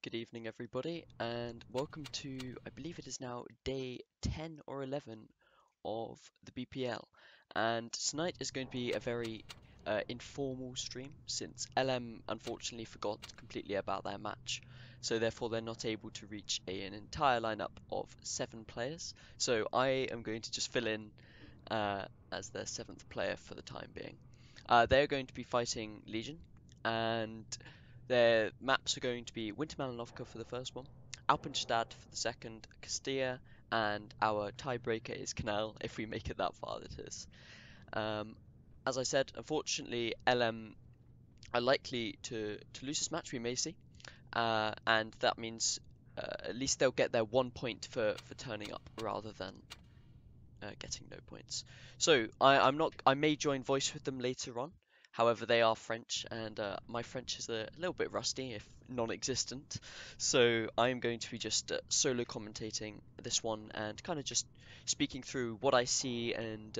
Good evening, everybody, and welcome to, I believe it is now day 10 or 11 of the BPL. And tonight is going to be a very informal stream since LM unfortunately forgot completely about their match. So therefore they're not able to reach an entire lineup of 7 players. So I am going to just fill in as their 7th player for the time being. They're going to be fighting Legion, and their maps are going to be Wintermalanovka for the first one, Alpenstadt for the second, Castilla, and our tiebreaker is Canal, if we make it that far, that is. Um, as I said, unfortunately, LM are likely to lose this match, we may see, and that means at least they'll get their 1 point for turning up rather than getting no points. So I may join voice with them later on. However, they are French, and my French is a little bit rusty, if non-existent. So I'm going to be just solo commentating this one and kind of just speaking through what I see and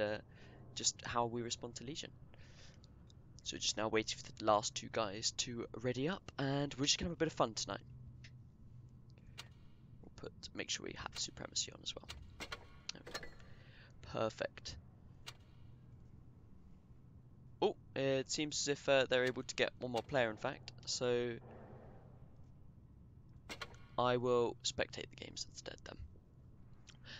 just how we respond to Legion. So just now waiting for the last two guys to ready up, and we're just gonna have a bit of fun tonight. We'll make sure we have supremacy on as well. Okay. Perfect. Oh, it seems as if they're able to get one more player, in fact. So I will spectate the games instead then.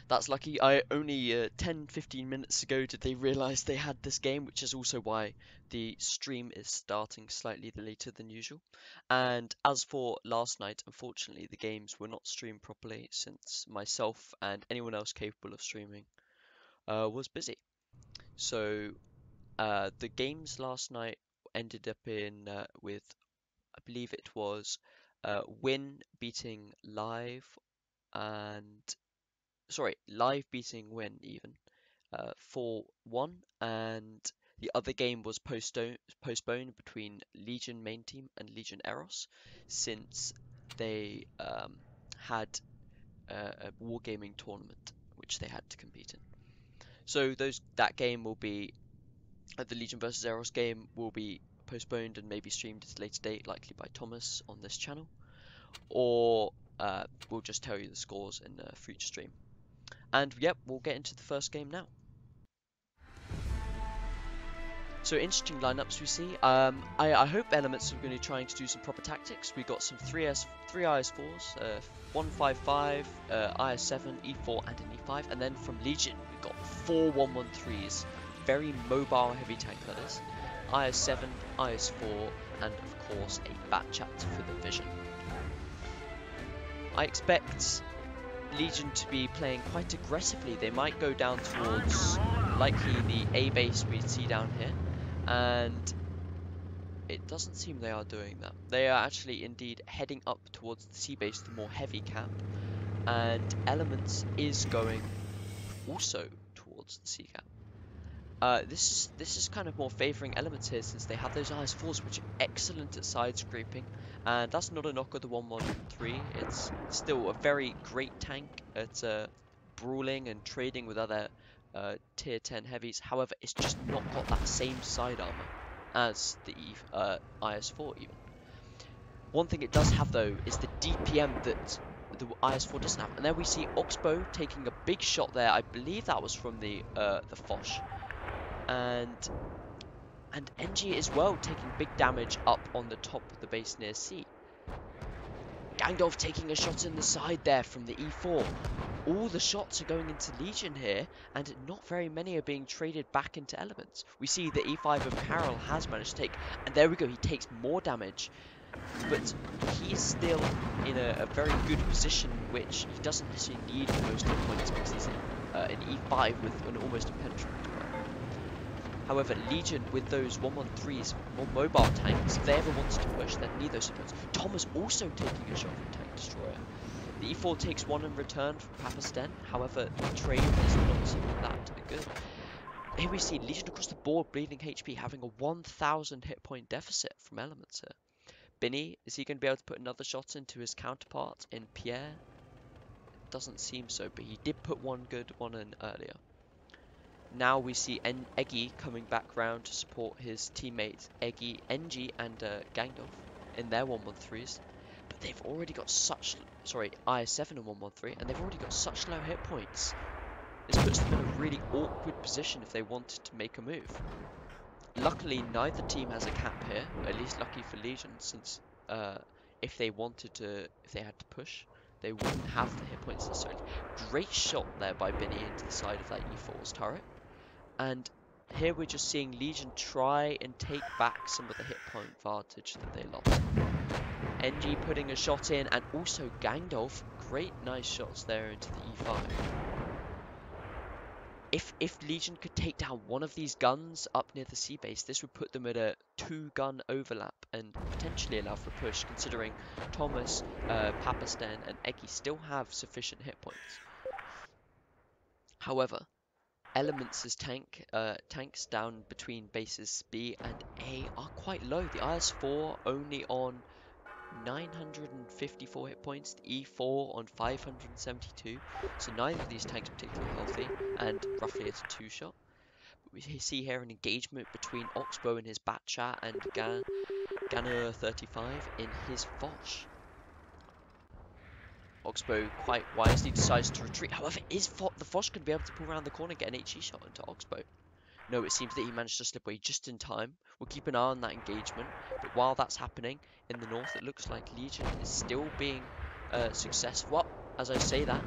That's lucky. I only 10-15 minutes ago did they realize they had this game, which is also why the stream is starting slightly later than usual. And as for last night, unfortunately, the games were not streamed properly since myself and anyone else capable of streaming was busy. So the games last night ended up in with, I believe it was Win beating Live, and sorry, Live beating Win even 4-1, and the other game was postponed between Legion main team and Legion Eros since they had a wargaming tournament which they had to compete in. So that game will be the Legion versus Eros game will be postponed and maybe streamed at a later date, likely by Thomas on this channel, or we'll just tell you the scores in a future stream. And yep, we'll get into the first game now. So interesting lineups we see. I hope Elements are going to be trying to do some proper tactics. We got some 3 IS4s, 155, IS7, E4, and an E5, and then from Legion we got 4 113s. Very mobile heavy tank that is. IS7, IS4, and of course a Batchat for the vision. I expect Legion to be playing quite aggressively. They might go down towards likely the A base we see down here, and it doesn't seem they are doing that. They are actually indeed heading up towards the C base, the more heavy cap, and Elements is going also towards the C cap. This is kind of more favouring Elements here since they have those IS4s which are excellent at side scraping, and that's not a knock of the 113. It's still a very great tank at brawling and trading with other tier 10 heavies. However, it's just not got that same side armor as the IS4 even. One thing it does have though is the DPM that the IS4 doesn't have, and there we see Oxbow taking a big shot there. I believe that was from the Foch. And NG as well taking big damage up on the top of the base near C. Gangdolf taking a shot in the side there from the E4. All the shots are going into Legion here, and not very many are being traded back into Elements. We see the E5 of Carol has managed to take, and there we go, he takes more damage. But he's still in a very good position, which he doesn't necessarily need for most hit points because he's in an E5 with an almost impenetrable. However, Legion with those 113s, more mobile tanks, if they ever wanted to push, they'd need those supports. Thomas also taking a shot from Tank Destroyer. The E4 takes one in return from Papasten, however, the trade is not that good. Here we see Legion across the board bleeding HP, having a 1000 hit point deficit from Elements here. Binny, is he going to be able to put another shot into his counterpart in Pierre? It doesn't seem so, but he did put one good one in earlier. Now we see Eggy coming back round to support his teammates Engie and Gangdolf in their 113s. But they've already got such, sorry, IS7 and 113, and they've already got such low hit points. This puts them in a really awkward position if they wanted to make a move. Luckily, neither team has a cap here, at least lucky for Legion, since if they had to push, they wouldn't have the hit points necessarily. Great shot there by Binny into the side of that E4's turret. And here we're just seeing Legion try and take back some of the hit point advantage that they lost. NG putting a shot in, and also Gangdolf, great nice shots there into the E5. If Legion could take down one of these guns up near the sea base, this would put them at a 2-gun overlap and potentially allow for a push, considering Thomas, Papasten and Eggy still have sufficient hit points. However, Elements' tanks down between bases B and A are quite low. The IS-4 only on 954 hit points, the E4 on 572, so neither of these tanks particularly healthy, and roughly it's a 2-shot. But we see here an engagement between Oxbow in his Batchat and Ganner35 in his Foch. Oxbow quite wisely decides to retreat. However, is the Foch going to be able to pull around the corner and get an HE shot into Oxbow? No, it seems that he managed to slip away just in time. We'll keep an eye on that engagement. But while that's happening, in the north, it looks like Legion is still being successful. Well, as I say that,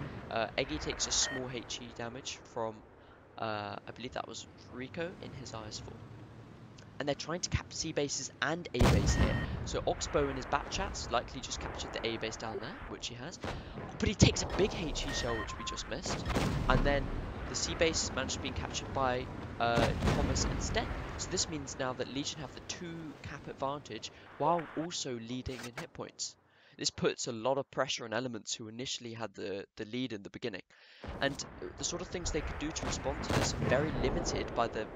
Eggy takes a small HE damage from, I believe that was Rico in his IS-4. And they're trying to cap C bases and A base here. So Oxbow in his Batchats likely just captured the A base down there, which he has. But he takes a big HE shell, which we just missed. And then the C base is managed to be captured by Thomas instead. So this means now that Legion have the 2 cap advantage while also leading in hit points. This puts a lot of pressure on Elements, who initially had the lead in the beginning. And the sort of things they could do to respond to this are very limited by the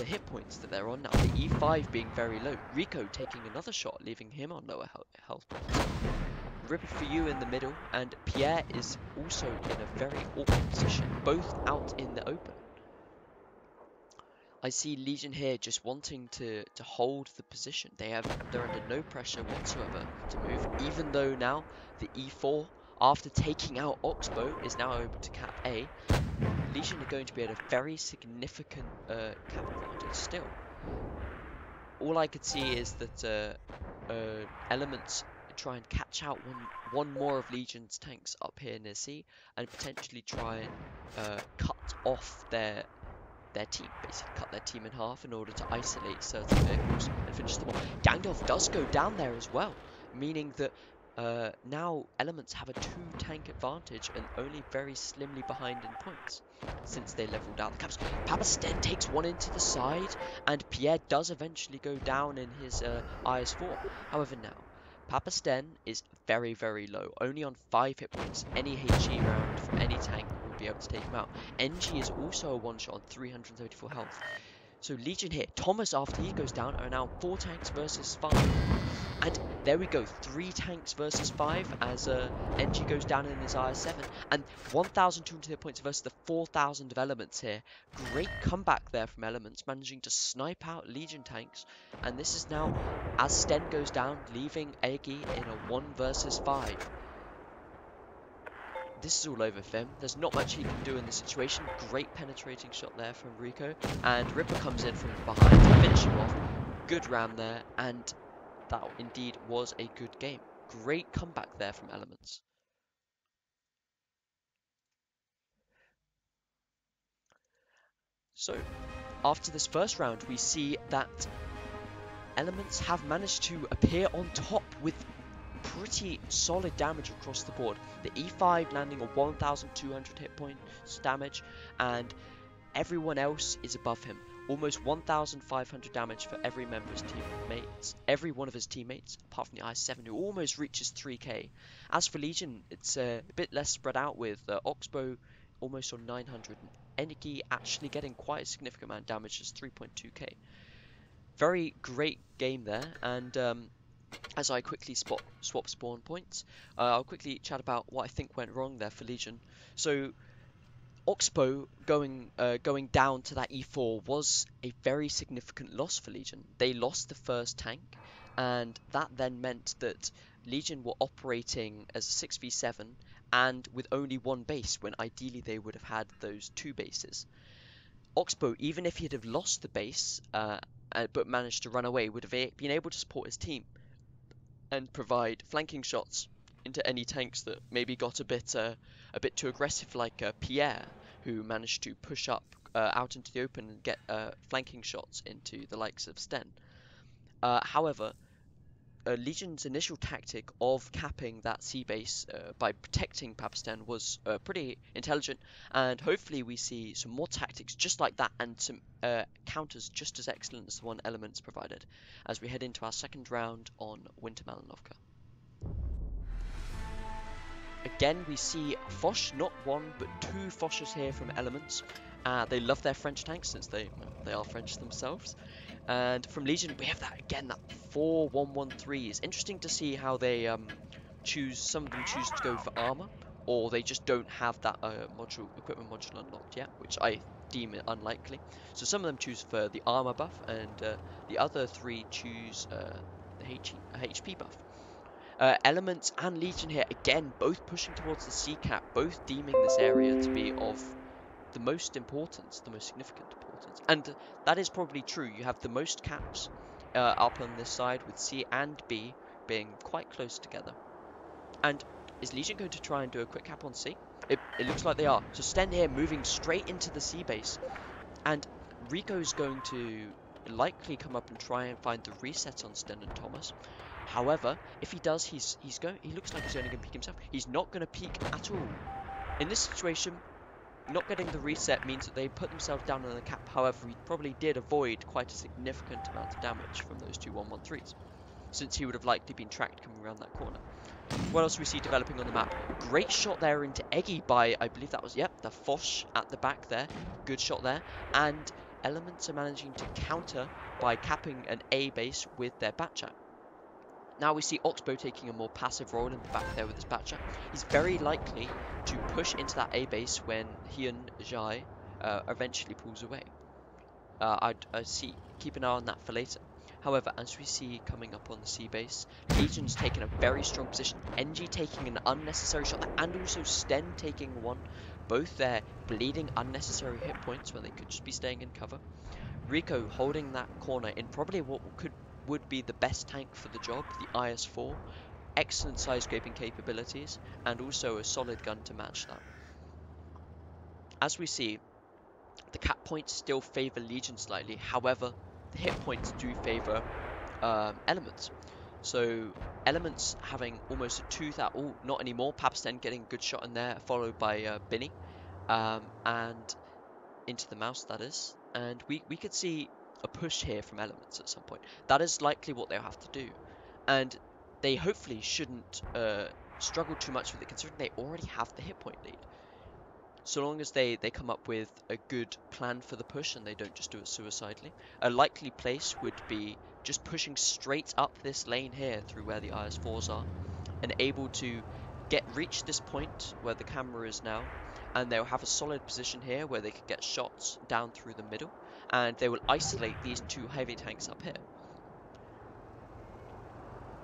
hit points that they're on now. The E5 being very low. Rico taking another shot, leaving him on lower health points. Ripper for you in the middle, and Pierre is also in a very awkward position, both out in the open. I see Legion here just wanting to hold the position. They're under no pressure whatsoever to move, even though now the E4, after taking out Oxbow, is now able to cap A. Legion are going to be at a very significant cap advantage still. All I could see is that Elements try and catch out one more of Legion's tanks up here near C, and potentially try and cut off their team, basically cut their team in half in order to isolate certain vehicles and finish them off. Gangdolf does go down there as well, meaning that now Elements have a 2-tank advantage and only very slimly behind in points, since they leveled out the caps. Papasten takes one into the side, and Pierre does eventually go down in his IS-4. However, now Papasten is very, very low, only on 5 hit points. Any HE round from any tank will be able to take him out. NG is also a 1-shot on 334 health. So Legion here, Thomas after he goes down are now 4 tanks versus 5. And there we go, 3 tanks versus 5 as NG goes down in his IS-7. And 1,200 hit points versus the 4,000 of Elements here. Great comeback there from Elements, managing to snipe out Legion tanks. And this is now, as Sten goes down, leaving Eggy in a 1 versus 5. This is all over for him. There's not much he can do in this situation. Great penetrating shot there from Rico. And Ripper comes in from behind to finish him off. Good ram there. And that indeed was a good game. Great comeback there from Elements. So, after this first round, we see that Elements have managed to appear on top with pretty solid damage across the board. The E5 landing on 1,200 hit points damage, and everyone else is above him. Almost 1,500 damage for every member of his teammates, every one of his teammates, apart from the I7, who almost reaches 3k. As for Legion, it's a bit less spread out, with Oxbow almost on 900, and Eniki actually getting quite a significant amount of damage, just 3.2k. Very great game there, and as I quickly swap spawn points, I'll quickly chat about what I think went wrong there for Legion. So Oxbow going down to that E4 was a very significant loss for Legion. They lost the first tank, and that then meant that Legion were operating as a 6v7 and with only one base when ideally they would have had those two bases. Oxbow, even if he'd have lost the base but managed to run away, would have been able to support his team and provide flanking shots into any tanks that maybe got a bit too aggressive, like Pierre, who managed to push up out into the open and get flanking shots into the likes of Sten. However, Legion's initial tactic of capping that sea base by protecting Papistan was pretty intelligent, and hopefully we see some more tactics just like that and some counters just as excellent as the one Elements provided as we head into our second round on Winter Malinovka. Again, we see Foch, not one but two Foches here from Elements. They love their French tanks since they are French themselves. And from Legion, we have that again, that 4-1-1-3. It's interesting to see how they choose. Some of them choose to go for armor, or they just don't have that equipment module unlocked yet, which I deem it unlikely. So some of them choose for the armor buff, and the other three choose the HP buff. Elements and Legion here, again, both pushing towards the sea cap, both deeming this area to be of the most importance, the most significant importance. And that is probably true. You have the most caps up on this side, with C and B being quite close together. And is Legion going to try and do a quick cap on C? It looks like they are. So Sten here moving straight into the C base. And Rico's going to likely come up and try and find the reset on Sten and Thomas. However, if he does, he looks like he's only going to peek himself. He's not going to peek at all. In this situation, not getting the reset means that they put themselves down on the cap. However, he probably did avoid quite a significant amount of damage from those two 1-1-3s, since he would have likely been tracked coming around that corner. What else do we see developing on the map? Great shot there into Eggy by, I believe that was, the Foch at the back there. Good shot there. And Elements are managing to counter by capping an A base with their Batchat. Now we see Oxbow taking a more passive role in the back there with his Batchat. He's very likely to push into that A base when Hyun Jai eventually pulls away. I'd keep an eye on that for later. However, as we see coming up on the C base, Legion's taking a very strong position. NG taking an unnecessary shot there, and also Sten taking one. Both there bleeding unnecessary hit points when they could just be staying in cover. Rico holding that corner in probably what would be the best tank for the job, the IS-4. Excellent side scraping capabilities, and also a solid gun to match that. As we see, the cap points still favour Legion slightly, however, the hit points do favour Elements. So Elements having almost a 2,000, not anymore, Papistan getting a good shot in there, followed by Binny, and into the mouse, that is. And we could see a push here from Elements at some point. That is likely what they'll have to do. And they hopefully shouldn't struggle too much with it, considering they already have the hit point lead. So long as they come up with a good plan for the push and they don't just do it suicidally. A likely place would be just pushing straight up this lane here through where the IS-4s are, and able to reach this point where the camera is now, and they'll have a solid position here where they can get shots down through the middle, and they will isolate these two heavy tanks up here.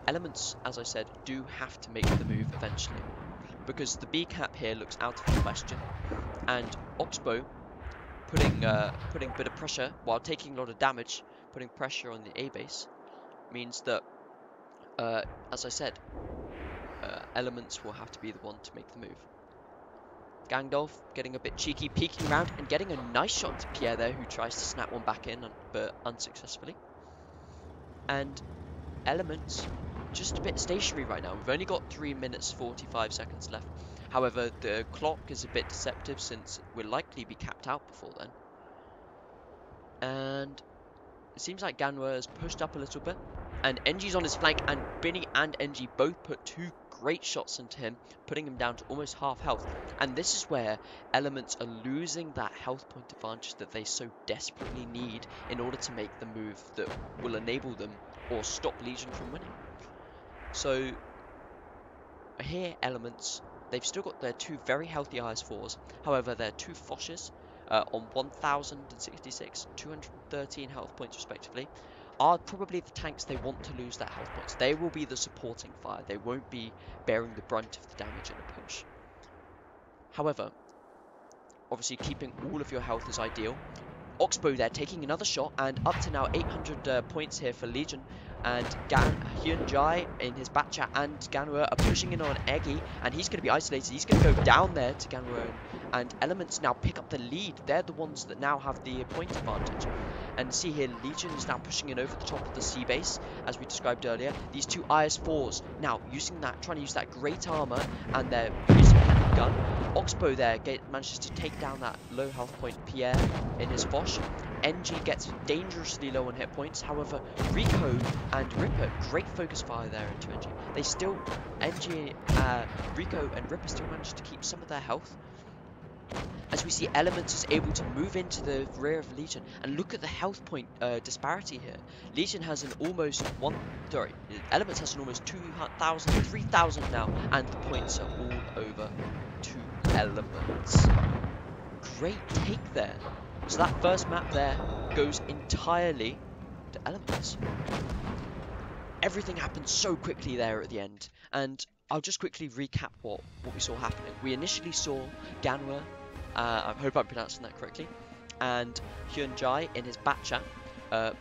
Elements, as I said, do have to make the move eventually, because the B cap here looks out of the question, and Oxbow putting a bit of pressure while taking a lot of damage, putting pressure on the A base, means that, as I said, Elements will have to be the one to make the move. Gangdolf getting a bit cheeky, peeking around and getting a nice shot to Pierre there, who tries to snap one back in, but unsuccessfully. And Elements just a bit stationary right now. We've only got 3 minutes 45 seconds left. However, the clock is a bit deceptive since we'll likely be capped out before then. And it seems like Ganwa has pushed up a little bit. And NG's on his flank, and Binny and NG both put two great shots into him, putting him down to almost half health. And this is where Elements are losing that health point advantage that they so desperately need in order to make the move that will enable them or stop Legion from winning. So here, Elements, they've still got their two very healthy IS-4s. However, their two Foches on 1,066, 213 health points respectively, are probably the tanks they want to lose their health points. They will be the supporting fire. They won't be bearing the brunt of the damage in a push. However, obviously keeping all of your health is ideal. Oxbow there taking another shot, and up to now 800 points here for Legion. And Hyun Jai in his back chat and Ganwa are pushing in on Eggy, and he's going to be isolated. He's going to go down there to Ganwa, and Elements now pick up the lead. They're the ones that now have the point advantage. And see here, Legion is now pushing in over the top of the sea base, as we described earlier. These two IS-4s now using that, trying to use that great armor, and they're using a gun. Oxbow there manages to take down that low health point Pierre in his Foch. NG gets dangerously low on hit points. However, Rico and Ripper, great focus fire there into NG. They still, Rico and Ripper still manage to keep some of their health. As we see, Elements is able to move into the rear of Legion, and look at the health point disparity here. Legion has an almost Elements has an almost 2,000, 3,000 now, and the points are all over to Elements. Great take there. So that first map there goes entirely to Elements. Everything happened so quickly there at the end, and I'll just quickly recap what we saw happening. We initially saw Ganwa, I hope I'm pronouncing that correctly, and Hyun Jai in his Batcha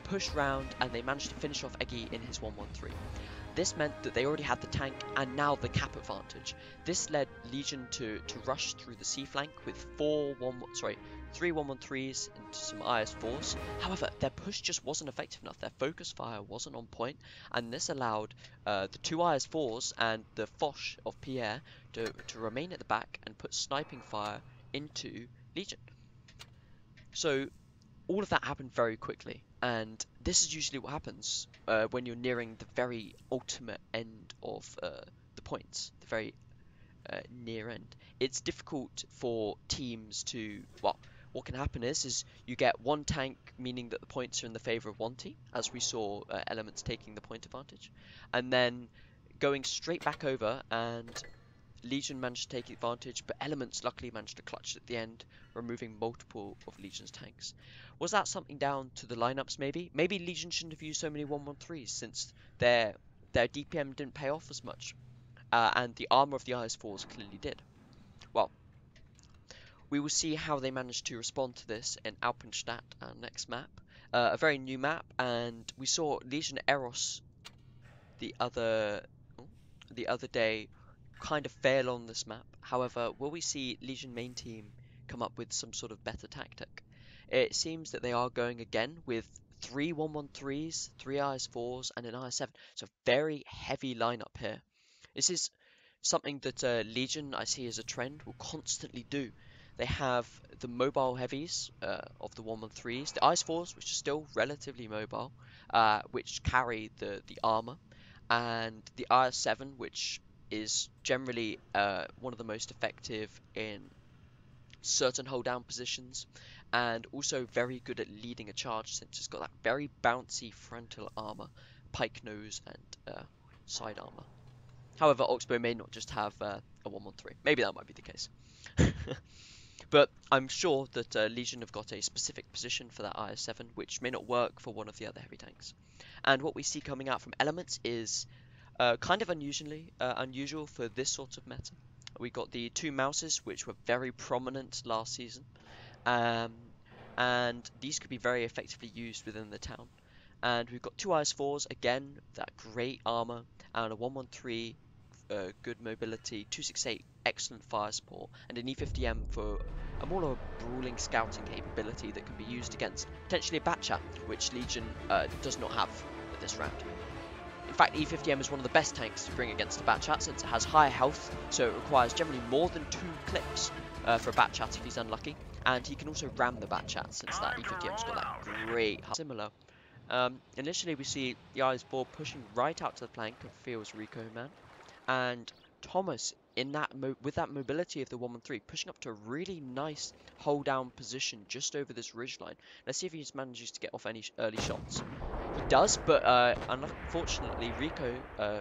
push round, and they managed to finish off Eggy in his 113. This meant that they already had the tank and now the cap advantage. This led Legion to rush through the C flank with 3 113s into some IS-4s. However, their push just wasn't effective enough. Their focus fire wasn't on point, and this allowed the 2 IS-4s and the Foch of Pierre to remain at the back and put sniping fire into Legion. So all of that happened very quickly, and this is usually what happens when you're nearing the very ultimate end of the points, the very near end. It's difficult for teams to, well, what can happen is you get one tank, meaning that the points are in the favor of one team, as we saw Elements taking the point advantage, and then going straight back over, and Legion managed to take advantage, but Elements luckily managed to clutch at the end, removing multiple of Legion's tanks. Was that something down to the lineups maybe? Maybe Legion shouldn't have used so many 113s since their DPM didn't pay off as much, and the armor of the IS-4s clearly did. Well, we will see how they managed to respond to this in Alpenstadt, our next map. A very new map, and we saw Legion Eros the other day kind of fail on this map. However, will we see Legion main team come up with some sort of better tactic? It seems that they are going again with 3 113s, 3 IS-4s, and an IS-7. So very heavy lineup here. This is something that Legion, I see as a trend, will constantly do. They have the mobile heavies of the 113s, the IS-4s, which are still relatively mobile, which carry the armor, and the IS-7, which is generally one of the most effective in certain hold down positions, and also very good at leading a charge since it's got that very bouncy frontal armor, pike nose, and side armor. However, Oxbow may not just have a 113. Maybe that might be the case. But I'm sure that Legion have got a specific position for that IS-7, which may not work for one of the other heavy tanks. And what we see coming out from Elements is kind of unusual for this sort of meta. We got the 2 Mouses, which were very prominent last season, and these could be very effectively used within the town. And we've got 2 IS-4s, again, that great armor, and a 113, good mobility, 268, excellent fire support, and an E50M for a more of a brawling scouting capability that can be used against potentially a Batchat, which Legion does not have at this round. In fact, E50M is one of the best tanks to bring against a Batchat since it has higher health, so it requires generally more than 2 clips for a Batchat if he's unlucky, and he can also ram the Batchat since that E50M's got that great similar. Initially we see the IS-4 pushing right out to the flank of Feels Rico Man, and Thomas in that with that mobility of the 113 pushing up to a really nice hold down position just over this ridgeline. Let's see if he just manages to get off any early shots. He does, but unfortunately Rico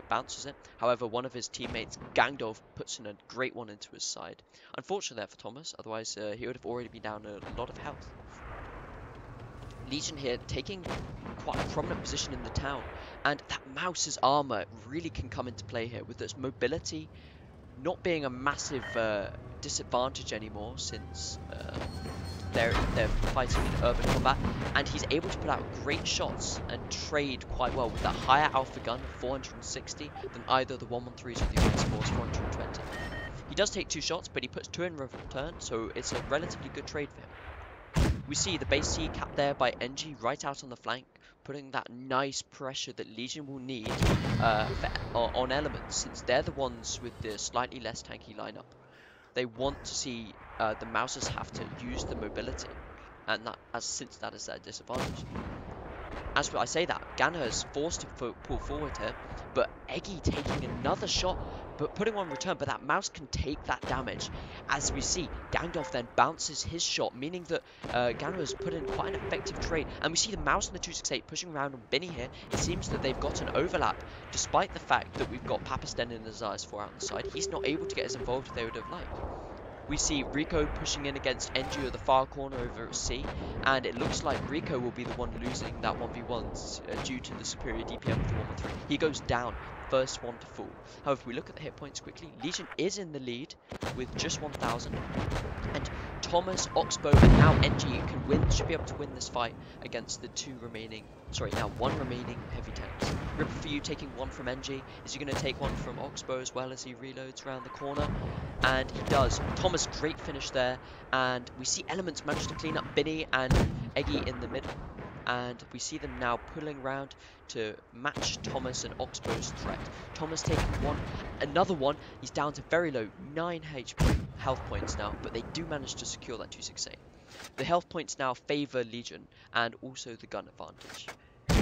bounces it. However, one of his teammates, Gangdov, puts in a great one into his side. Unfortunate there for Thomas, otherwise he would have already been down a lot of health. Legion here taking quite a prominent position in the town, and that Mouse's armor really can come into play here with its mobility not being a massive disadvantage anymore since they're fighting in urban combat, and he's able to put out great shots and trade quite well with that higher alpha gun of 460 than either the 113s or the IS4's 420. He does take 2 shots, but he puts 2 in return, so it's a relatively good trade for him. We see the base C capped there by NG right out on the flank, putting that nice pressure that Legion will need on elements, since they're the ones with the slightly less tanky lineup. They want to see the Mousers have to use the mobility, and since that is their disadvantage. As I say that, Ganner is forced to pull forward here, but Eggy taking another shot, but putting one in return, but that Mouse can take that damage. As we see, Gandalf then bounces his shot, meaning that Ganner has put in quite an effective trade. And we see the Mouse and the 268 pushing around on Binny here. It seems that they've got an overlap, despite the fact that we've got Papasten in his IS4 out on the side. He's not able to get as involved as they would have liked. We see Rico pushing in against NG at the far corner over at C, and it looks like Rico will be the one losing that 1v1 due to the superior DPM of the 113. He goes down, first one to fall. However, if we look at the hit points quickly, Legion is in the lead with just 1,000, and Thomas, Oxbow, and now NG should be able to win this fight against the one remaining heavy tanks. Ripper for you taking one from NG. Is he going to take one from Oxbow as well as he reloads around the corner? And he does. Thomas, great finish there. And we see Elements manage to clean up Binny and Eggy in the middle. And we see them now pulling around to match Thomas and Oxbow's threat. Thomas taking another one. He's down to very low, 9 health points now, but they do manage to secure that 268. The health points now favour Legion and also the gun advantage.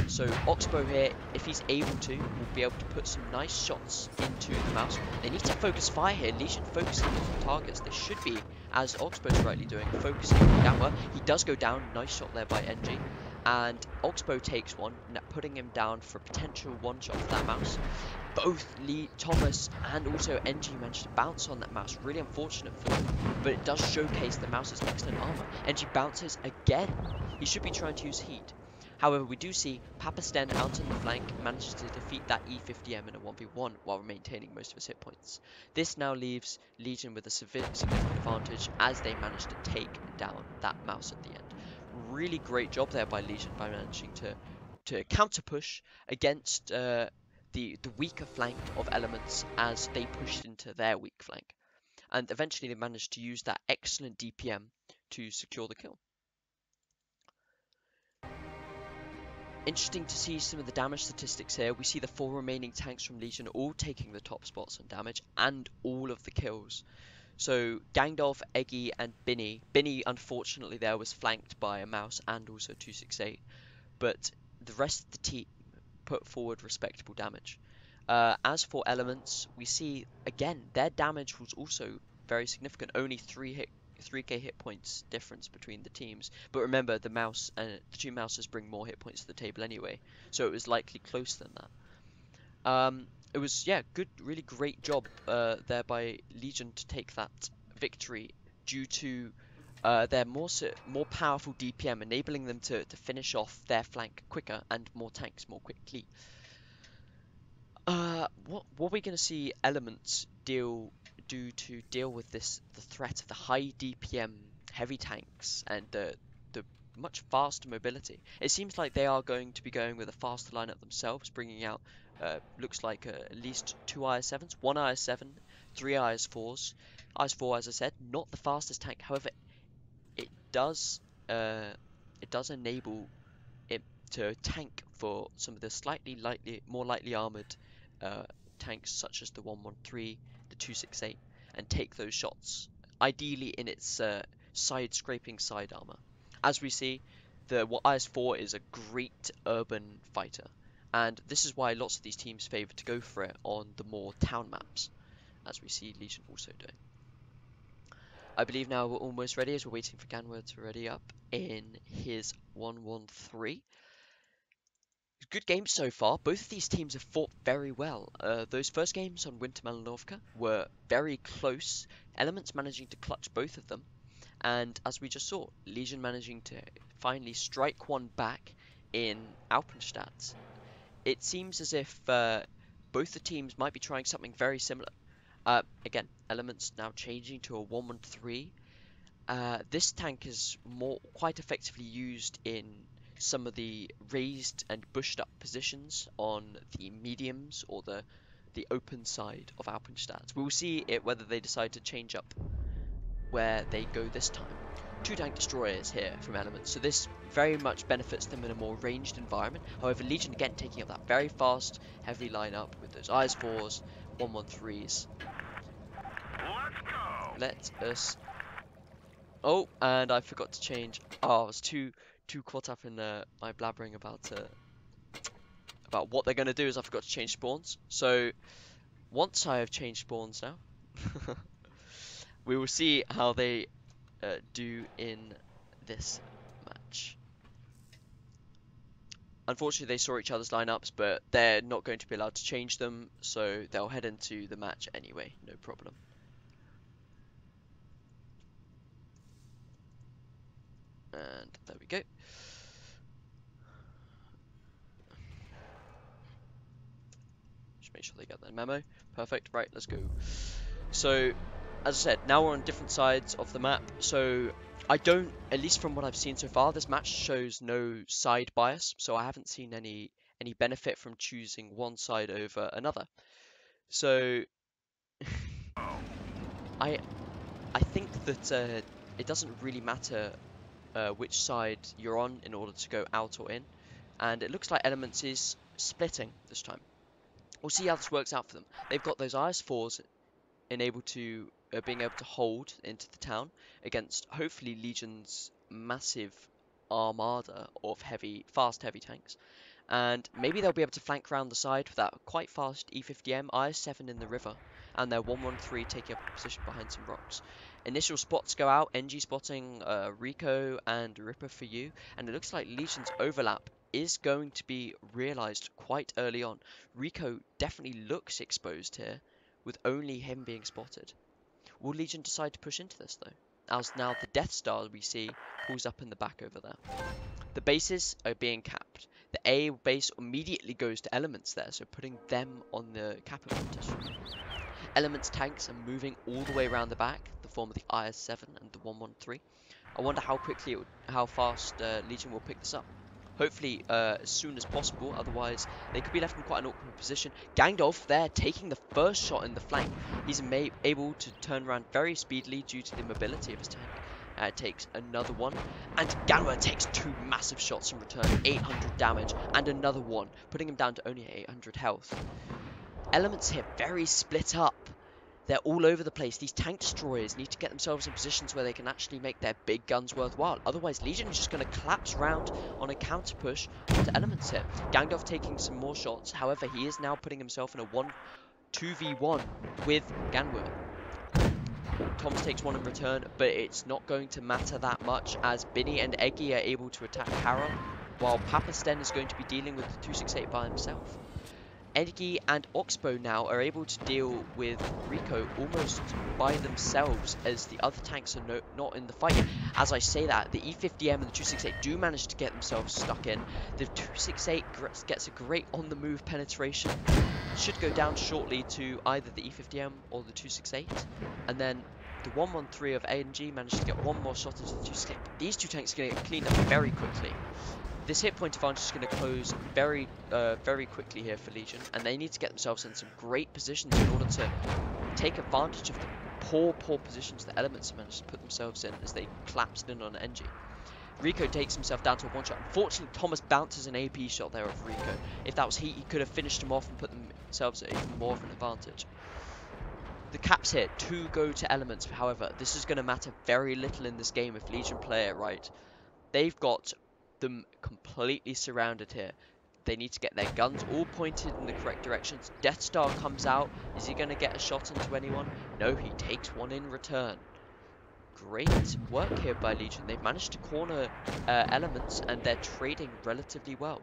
So Oxbow here, if he's able to, will be able to put some nice shots into the Mouse. They need to focus fire here. Legion focusing on different targets. They should be, as Oxbow's rightly doing, focusing down well. He does go down. Nice shot there by NG. And Oxbow takes one, putting him down for a potential one-shot for that Mouse. Both Thomas and also NG managed to bounce on that Mouse. Really unfortunate for them, but it does showcase the Mouse's excellent armor. NG bounces again. He should be trying to use heat. However, we do see Papasten out on the flank manages to defeat that E50M in a 1v1 while maintaining most of his hit points. This now leaves Legion with a significant advantage as they manage to take down that Mouse at the end. Really great job there by Legion by managing to counter push against the weaker flank of Elements as they pushed into their weak flank. And eventually they managed to use that excellent DPM to secure the kill. Interesting to see some of the damage statistics here. We see the 4 remaining tanks from Legion all taking the top spots on damage and all of the kills. So Gandalf, Eggy, and Binny. Binny, unfortunately, there was flanked by a Mouse and also 268. But the rest of the team put forward respectable damage. As for Elements, we see, again, their damage was also very significant. Only 3k hit points difference between the teams. But remember, the Mouse and the 2 Mouses bring more hit points to the table anyway. So it was likely closer than that. It was, yeah, good, really great job there by Legion to take that victory due to their more powerful DPM, enabling them to finish off their flank quicker and more tanks more quickly. What are we going to see Elements do to deal with the threat of the high DPM heavy tanks and the much faster mobility? It seems like they are going to be going with a faster lineup themselves, bringing out looks like at least 2 IS7s, 1 IS7, 3 IS4s. IS4, as I said, not the fastest tank. However, it does enable it to tank for some of the more lightly armored tanks such as the 113, the 268, and take those shots, ideally in its side scraping side armor. As we see, the IS4 is a great urban fighter, and this is why lots of these teams favour to go for it on the more town maps, as we see Legion also doing. I believe now we're almost ready as we're waiting for Ganwer to ready up in his 113. Good games so far. Both of these teams have fought very well. Those first games on Winter Malinovka were very close. Elements managing to clutch both of them. And as we just saw, Legion managing to finally strike one back in Alpenstadt. It seems as if both the teams might be trying something very similar. Again, Elements now changing to a 1-1-3. This tank is quite effectively used in some of the raised and bushed up positions on the mediums or the open side of Alpenstadt. We will see it whether they decide to change up where they go this time. 2 tank destroyers here from Elements, so this very much benefits them in a more ranged environment. However, Legion again taking up that very fast, heavy lineup with those IS-4s, 1-1-3s. Let us... Oh, and I forgot to change. Oh, I was too caught up in my blabbering about what they're going to do, is I forgot to change spawns. So once I have changed spawns now, we will see how they do in this match. Unfortunately, they saw each other's lineups, but they're not going to be allowed to change them, so they'll head into the match anyway, no problem. And there we go. Just make sure they get that memo. Perfect. Right, let's go. So, as I said, now we're on different sides of the map, so I don't, at least from what I've seen so far, this match shows no side bias, so I haven't seen any benefit from choosing one side over another. So I think that it doesn't really matter which side you're on in order to go out or in, and it looks like Elements is splitting this time. We'll see how this works out for them. They've got those IS-4s being able to hold into the town against hopefully Legion's massive armada of fast heavy tanks. And maybe they'll be able to flank around the side with that quite fast E50M, IS-7 in the river, and their 1-1-3 taking up a position behind some rocks. Initial spots go out, NG spotting Rico and Ripper for you, and it looks like Legion's overlap is going to be realised quite early on. Rico definitely looks exposed here, with only him being spotted. Will Legion decide to push into this though? As now the Death Star we see pulls up in the back over there. The bases are being capped. The A base immediately goes to Elements there, so putting them on the cap advantage. Elements tanks are moving all the way around the back, the form of the IS-7 and the 1-1-3. I wonder how fast Legion will pick this up. Hopefully as soon as possible, otherwise they could be left in quite an awkward position. Gangdolf there taking the first shot in the flank. He's able to turn around very speedily due to the mobility of his tank. Takes another one, and Ganwa takes 2 massive shots in return, 800 damage, and another one, putting him down to only 800 health. Elements here very split up. They're all over the place. These tank destroyers need to get themselves in positions where they can actually make their big guns worthwhile. Otherwise, Legion is just going to collapse round on a counter push onto Elements here. Gangdolf taking some more shots. However, he is now putting himself in a 2v1 with Ganwa. Thomas takes one in return, but it's not going to matter that much as Binny and Eggy are able to attack Carol, while Papasten is going to be dealing with the 268 by himself. Eggy and Oxbow now are able to deal with Rico almost by themselves as the other tanks are not in the fight yet. As I say that, the E50M and the 268 do manage to get themselves stuck in. The 268 gets a great on-the-move penetration. Should go down shortly to either the E50M or the 268. And then the 1-1-3 of A&G managed to get one more shot into the 268. These 2 tanks are going to get cleaned up very quickly. This hit point advantage is going to close very quickly here for Legion, and they need to get themselves in some great positions in order to take advantage of the poor positions the Elements managed to put themselves in as they collapsed in on NG. Rico takes himself down to a 1-shot. Unfortunately, Thomas bounces an AP shot there of Rico. If that was he could have finished him off and put themselves at even more of an advantage. The caps here, 2 go to Elements. However, this is going to matter very little in this game if Legion play it right. They've got them completely surrounded here. They need to get their guns all pointed in the correct directions. Death Star comes out. Is he going to get a shot into anyone? No, he takes one in return. Great work here by Legion. They've managed to corner Elements, and they're trading relatively well.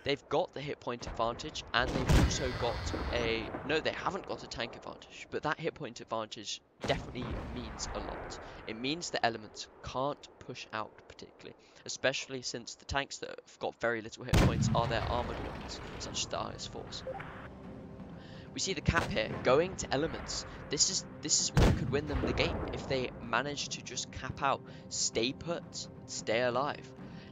they've got the hit point advantage, and they've also got a... No, they haven't got a tank advantage, but that hit point advantage definitely means a lot. It means the elements can't push out particularly, especially since the tanks that have got very little hit points are their armored ones, such as the IS-4s. We see the cap here going to elements. This is what could win them the game if they manage to just cap out, stay put, stay alive.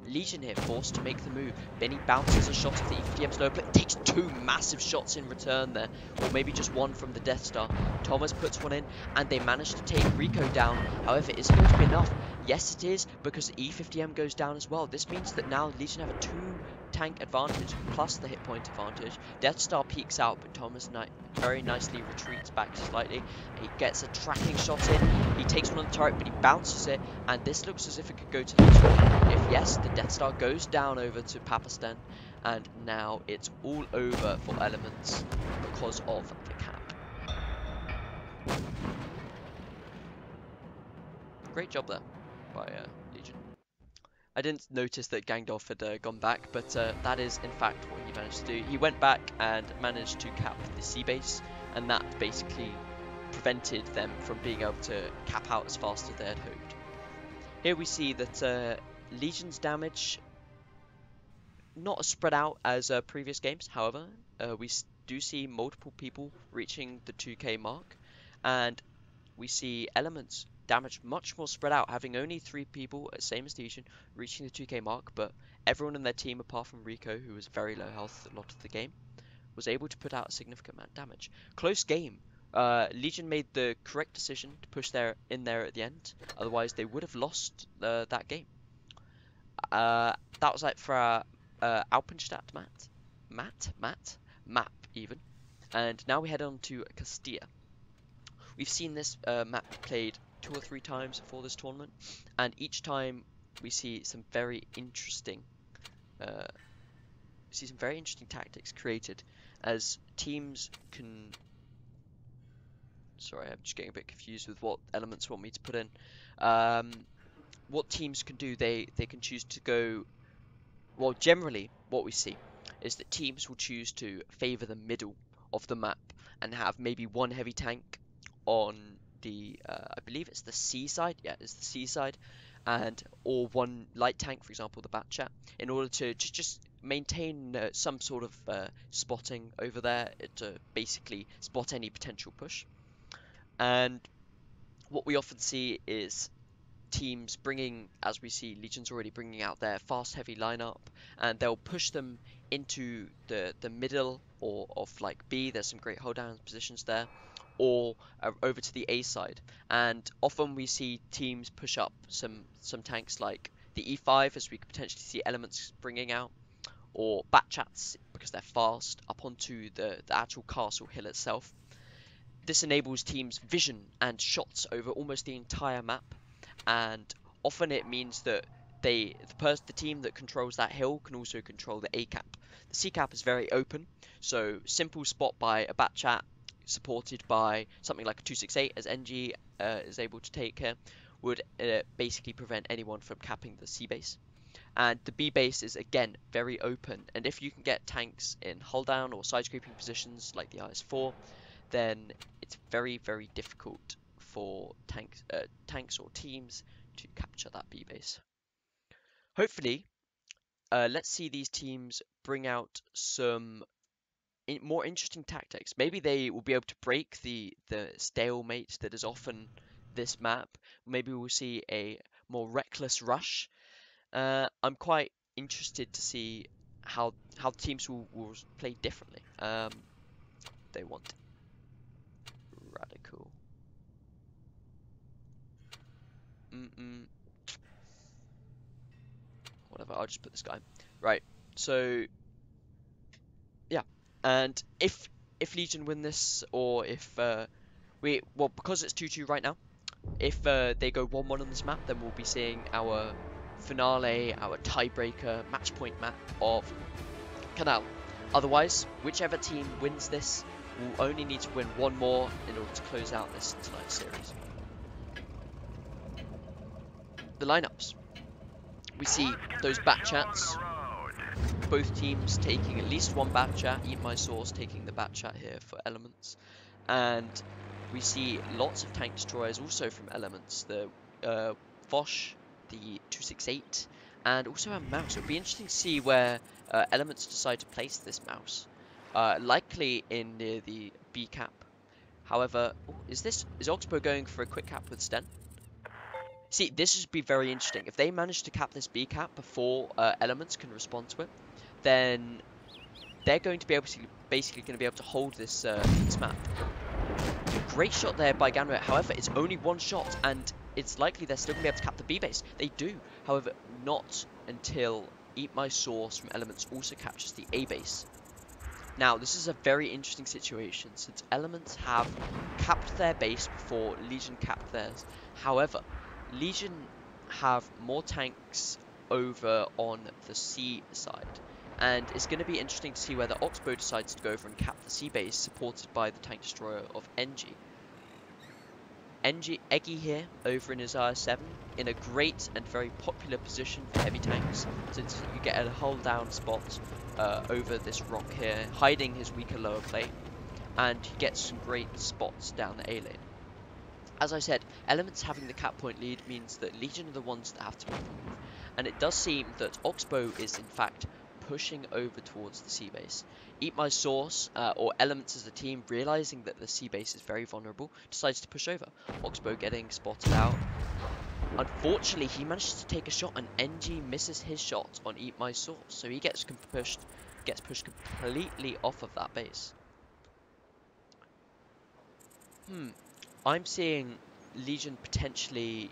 Legion here forced to make the move. Benny bounces a shot of the EFDM's low, but takes 2 massive shots in return there, or maybe just 1 from the Death Star. Thomas puts 1 in, and they manage to take Rico down. However, is it going to be enough? Yes, it is, because E50M goes down as well. This means that now Legion have a 2 tank advantage plus the hit point advantage. Death Star peeks out, but Thomas very nicely retreats back slightly. He gets a tracking shot in. He takes 1 on the turret, but he bounces it, and this looks as if it could go to Legion. If yes, the Death Star goes down over to Papistan, and now it's all over for Elements because of the cap. Great job there by Legion. I didn't notice that Gangdolf had gone back, but that is in fact what he managed to do. He went back and managed to cap the sea base, and that basically prevented them from being able to cap out as fast as they had hoped. Here we see that Legion's damage not as spread out as previous games. However, we do see multiple people reaching the 2k mark, and we see Elements damage much more spread out, having only 3 people, same as Legion, reaching the 2k mark, but everyone in their team apart from Rico, who was very low health a lot of the game, was able to put out a significant amount of damage. Close game. Legion made the correct decision to push in there at the end, otherwise they would have lost that game. That was like for our Alpenstadt map even. And now we head on to Castilla. We've seen this map played 2 or 3 times for this tournament, and each time we see some very interesting tactics created as teams can... Sorry, I'm just getting a bit confused with what elements want me to put in. What teams can do, they can choose to go... Well, generally, what we see is that teams will choose to favour the middle of the map and have maybe 1 heavy tank on the, I believe it's the C side, yeah, it's the C side, and or 1 light tank, for example, the Batchat, in order to just maintain some sort of spotting over there to basically spot any potential push. And what we often see is teams bringing, as we see Legion's already bringing out their fast heavy lineup, and they'll push them into the middle or of like B. There's some great hold down positions there, or over to the A side. And often we see teams push up some tanks like the E5, as we could potentially see Elements bringing out, or Batchats because they're fast up onto the actual castle hill itself. This enables teams vision and shots over almost the entire map, and often it means that the team that controls that hill can also control the A cap. The C cap is very open, so simple spot by a Batchat supported by something like a 268, as NG is able to take here, would basically prevent anyone from capping the C base. And the B base is again very open, and if you can get tanks in hull down or side scraping positions like the IS-4, then it's very, very difficult for tanks or teams to capture that B base. Hopefully, let's see these teams bring out some more interesting tactics. Maybe they will be able to break the stalemate that is often this map. Maybe we'll see a more reckless rush. I'm quite interested to see how teams will play differently. They want radical. Whatever, I'll just put this guy. Right, so yeah, and if Legion win this, or if because it's 2-2 right now, if they go 1-1 on this map, then we'll be seeing our finale, our tiebreaker match point map of Canal. Otherwise, whichever team wins this will only need to win 1 more in order to close out this tonight's series. The lineups. We see those Batchats both teams taking at least one bat chat. Eat My Sauce taking the bat chat here for Elements. And we see lots of tank destroyers also from Elements. The Foch, the 268, and also a mouse. It would be interesting to see where Elements decide to place this mouse. Likely in near the B cap. However, is Oxbow going for a quick cap with Sten? See, this would be very interesting. If they manage to cap this B cap before Elements can respond to it, then they're going to be able to basically going to be able to hold this this map. Great shot there by Ganret. However, it's only one shot, and it's likely they're still going to be able to cap the B base. They do, however, not until Eat My Sauce from Elements also captures the A base. Now, this is a very interesting situation, since Elements have capped their base before Legion capped theirs. However, Legion have more tanks over on the C side, and it's going to be interesting to see whether Oxbow decides to go over and cap the C base, supported by the tank destroyer of NG. Eggy here, over in his IS-7, in a great and very popular position for heavy tanks, since you get a hull down spot over this rock here, hiding his weaker lower plate, and he gets some great spots down the A lane. As I said, Elements having the cap point lead means that Legion are the ones that have to make the move, and it does seem that Oxbow is in fact pushing over towards the C base. Eat My Sauce, or Elements as a team, realizing that the C base is very vulnerable, decides to push over. Oxbow getting spotted out. Unfortunately, he manages to take a shot, and NG misses his shot on Eat My Sauce, so he gets pushed completely off of that base. I'm seeing Legion potentially,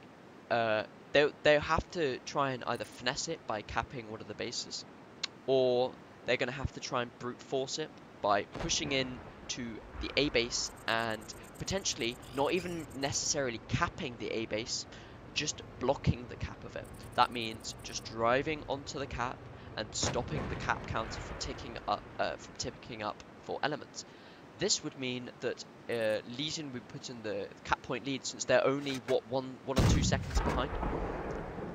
they'll have to try and either finesse it by capping one of the bases, or they're going to have to try and brute force it by pushing in to the A base and potentially not even necessarily capping the A base, just blocking the cap of it. That means just driving onto the cap and stopping the cap counter from ticking up for Elements. This would mean that Legion would put in the cap point lead, since they're only, one or 2 seconds behind.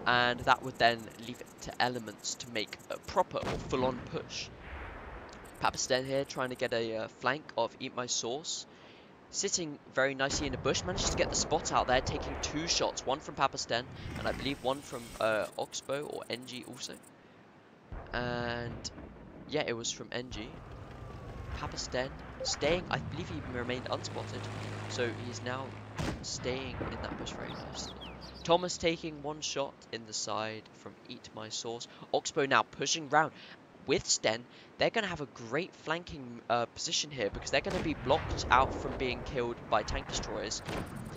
And that would then leave it to Elements to make a proper or full-on push. Papasten here trying to get a flank of Eat My Sauce. Sitting very nicely in a bush, manages to get the spot out there, taking 2 shots. One from Papasten, and I believe one from Oxbow or NG also. And yeah, it was from NG. Papasten staying, I believe he remained unspotted, so he's now staying in that bush very nicely. Thomas taking 1 shot in the side from Eat My Sauce. Oxbow now pushing round with Sten. They're going to have a great flanking position here, because they're going to be blocked out from being killed by tank destroyers,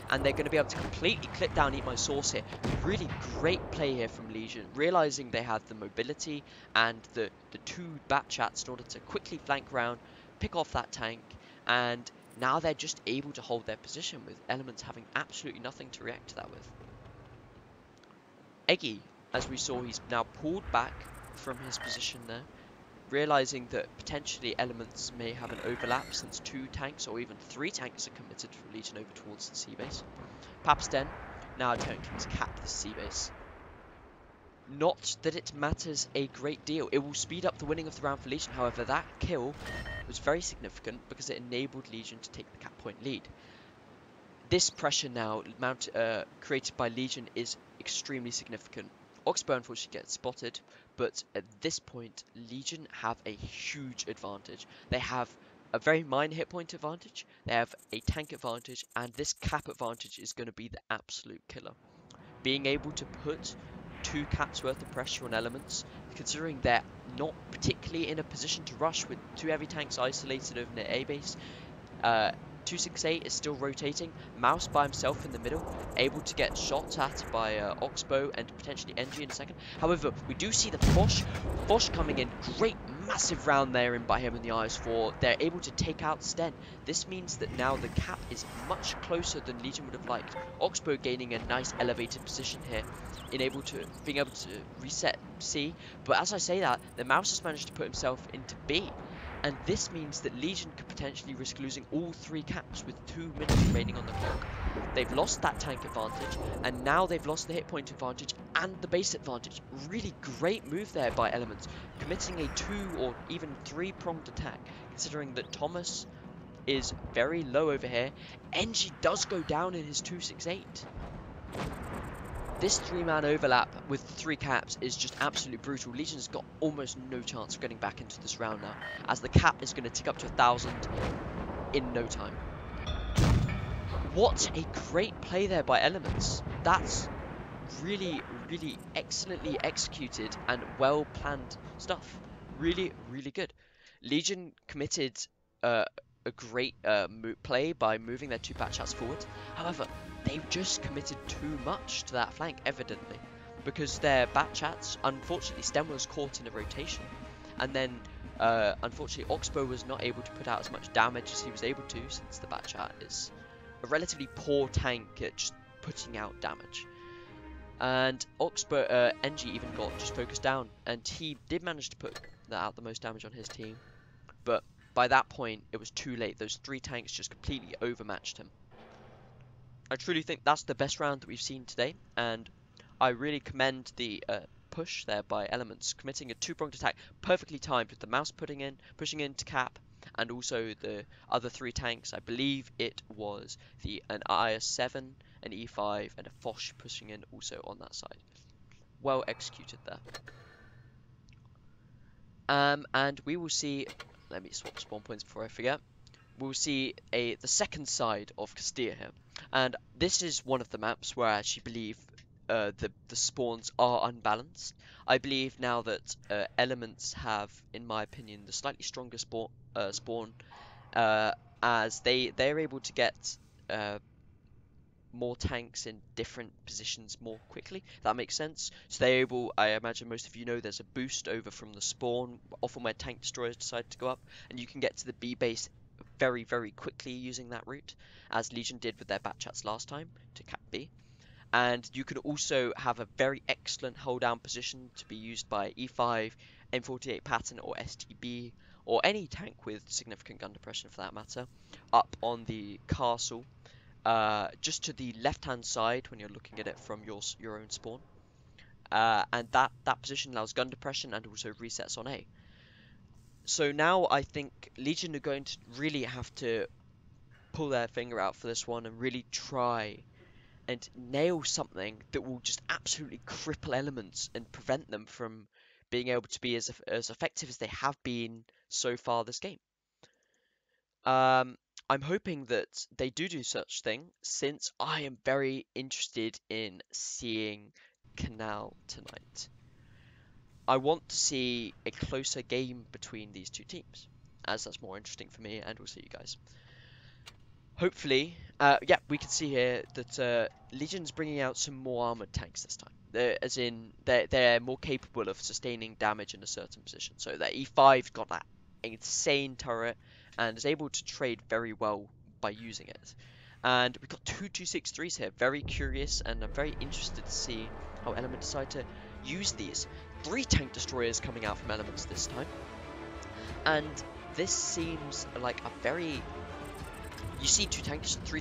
and they're going to be able to completely clip down Eat My Sauce here. Really great play here from Legion, realizing they had the mobility and the 2 bat chats in order to quickly flank round, pick off that tank, and now they're just able to hold their position, with Elements having absolutely nothing to react to that with. Eggy, as we saw, he's now pulled back from his position there, realizing that potentially Elements may have an overlap, since 2 tanks or even 3 tanks are committed from Legion over towards the C base. Papasten now attempting to cap the C base. Not that it matters a great deal. It will speed up the winning of the round for Legion. However, that kill was very significant because it enabled Legion to take the cap point lead. This pressure now created by Legion is extremely significant. Oxbow unfortunately gets spotted, but at this point, Legion have a huge advantage. They have a very minor hit point advantage, they have a tank advantage, and this cap advantage is going to be the absolute killer. Being able to put 2 caps worth of pressure on Elements, considering they're not particularly in a position to rush with 2 heavy tanks isolated over near A base. 268 is still rotating, Mouse by himself in the middle, able to get shots at by Oxbow and potentially NG in a second. However, we do see the Foch coming in, great massive round there in by him in the IS-4. They're able to take out Sten. This means that now the cap is much closer than Legion would have liked. Oxbow gaining a nice elevated position here, being able to reset C. But as I say that, the Mouse has managed to put himself into B. And this means that Legion could potentially risk losing all 3 caps with 2 minutes remaining on the clock. they've lost that tank advantage, and now they've lost the hit point advantage and the base advantage. Really great move there by Elements, committing a 2 or even 3-pronged attack, considering that Thomas is very low over here. NG does go down in his 268. This 3-man overlap with 3 caps is just absolutely brutal. Legion's got almost no chance of getting back into this round now, as the cap is going to tick up to 1,000 in no time. What a great play there by Elements. That's really, really excellently executed and well-planned stuff. Really, really good. Legion committed a great play by moving their 2 Batchats forward. However, they've just committed too much to that flank, evidently, because their Batchats, unfortunately, Stem was caught in a rotation, and then unfortunately Oxbow was not able to put out as much damage as he was able to, since the Batchat is a relatively poor tank at just putting out damage. And Oxbow, NG even got just focused down, and he did manage to put out the most damage on his team, but by that point it was too late. Those 3 tanks just completely overmatched him. I truly think that's the best round that we've seen today, and I really commend the push there by Elements, committing a 2-pronged attack, perfectly timed with the mouse pushing in to cap, and also the other 3 tanks. I believe it was an IS-7, an E5, and a Foch pushing in also on that side. Well executed there. And we will see, let me swap spawn points before I forget. We'll see the second side of Castilla here, and this is one of the maps where I actually believe the spawns are unbalanced. I believe now that Elements have, in my opinion, the slightly stronger spawn, as they're able to get more tanks in different positions more quickly. That makes sense. So they're able, I imagine most of you know, there's a boost over from the spawn, often where tank destroyers decide to go up, and you can get to the B base very, very quickly using that route, as Legion did with their Batchats last time to cap B. And you can also have a very excellent hold down position to be used by E5, M48 Patton, or STB, or any tank with significant gun depression for that matter, up on the castle, just to the left hand side when you're looking at it from your own spawn. And that position allows gun depression and also resets on A. So now I think Legion are going to really have to pull their finger out for this one and really try and nail something that will just absolutely cripple Elements and prevent them from being able to be as effective as they have been so far this game. I'm hoping that they do such thing, since I am very interested in seeing Canal tonight. I want to see a closer game between these 2 teams, as that's more interesting for me and also you guys. Hopefully, yeah, we can see here that Legion's bringing out some more armored tanks this time. As in, they're more capable of sustaining damage in a certain position. So their E5's got that insane turret and is able to trade very well by using it. And we've got 2 263s here. Very curious, and I'm very interested to see how Element decide to use these. 3 tank destroyers coming out from Elements this time. And this seems like a very... You see 3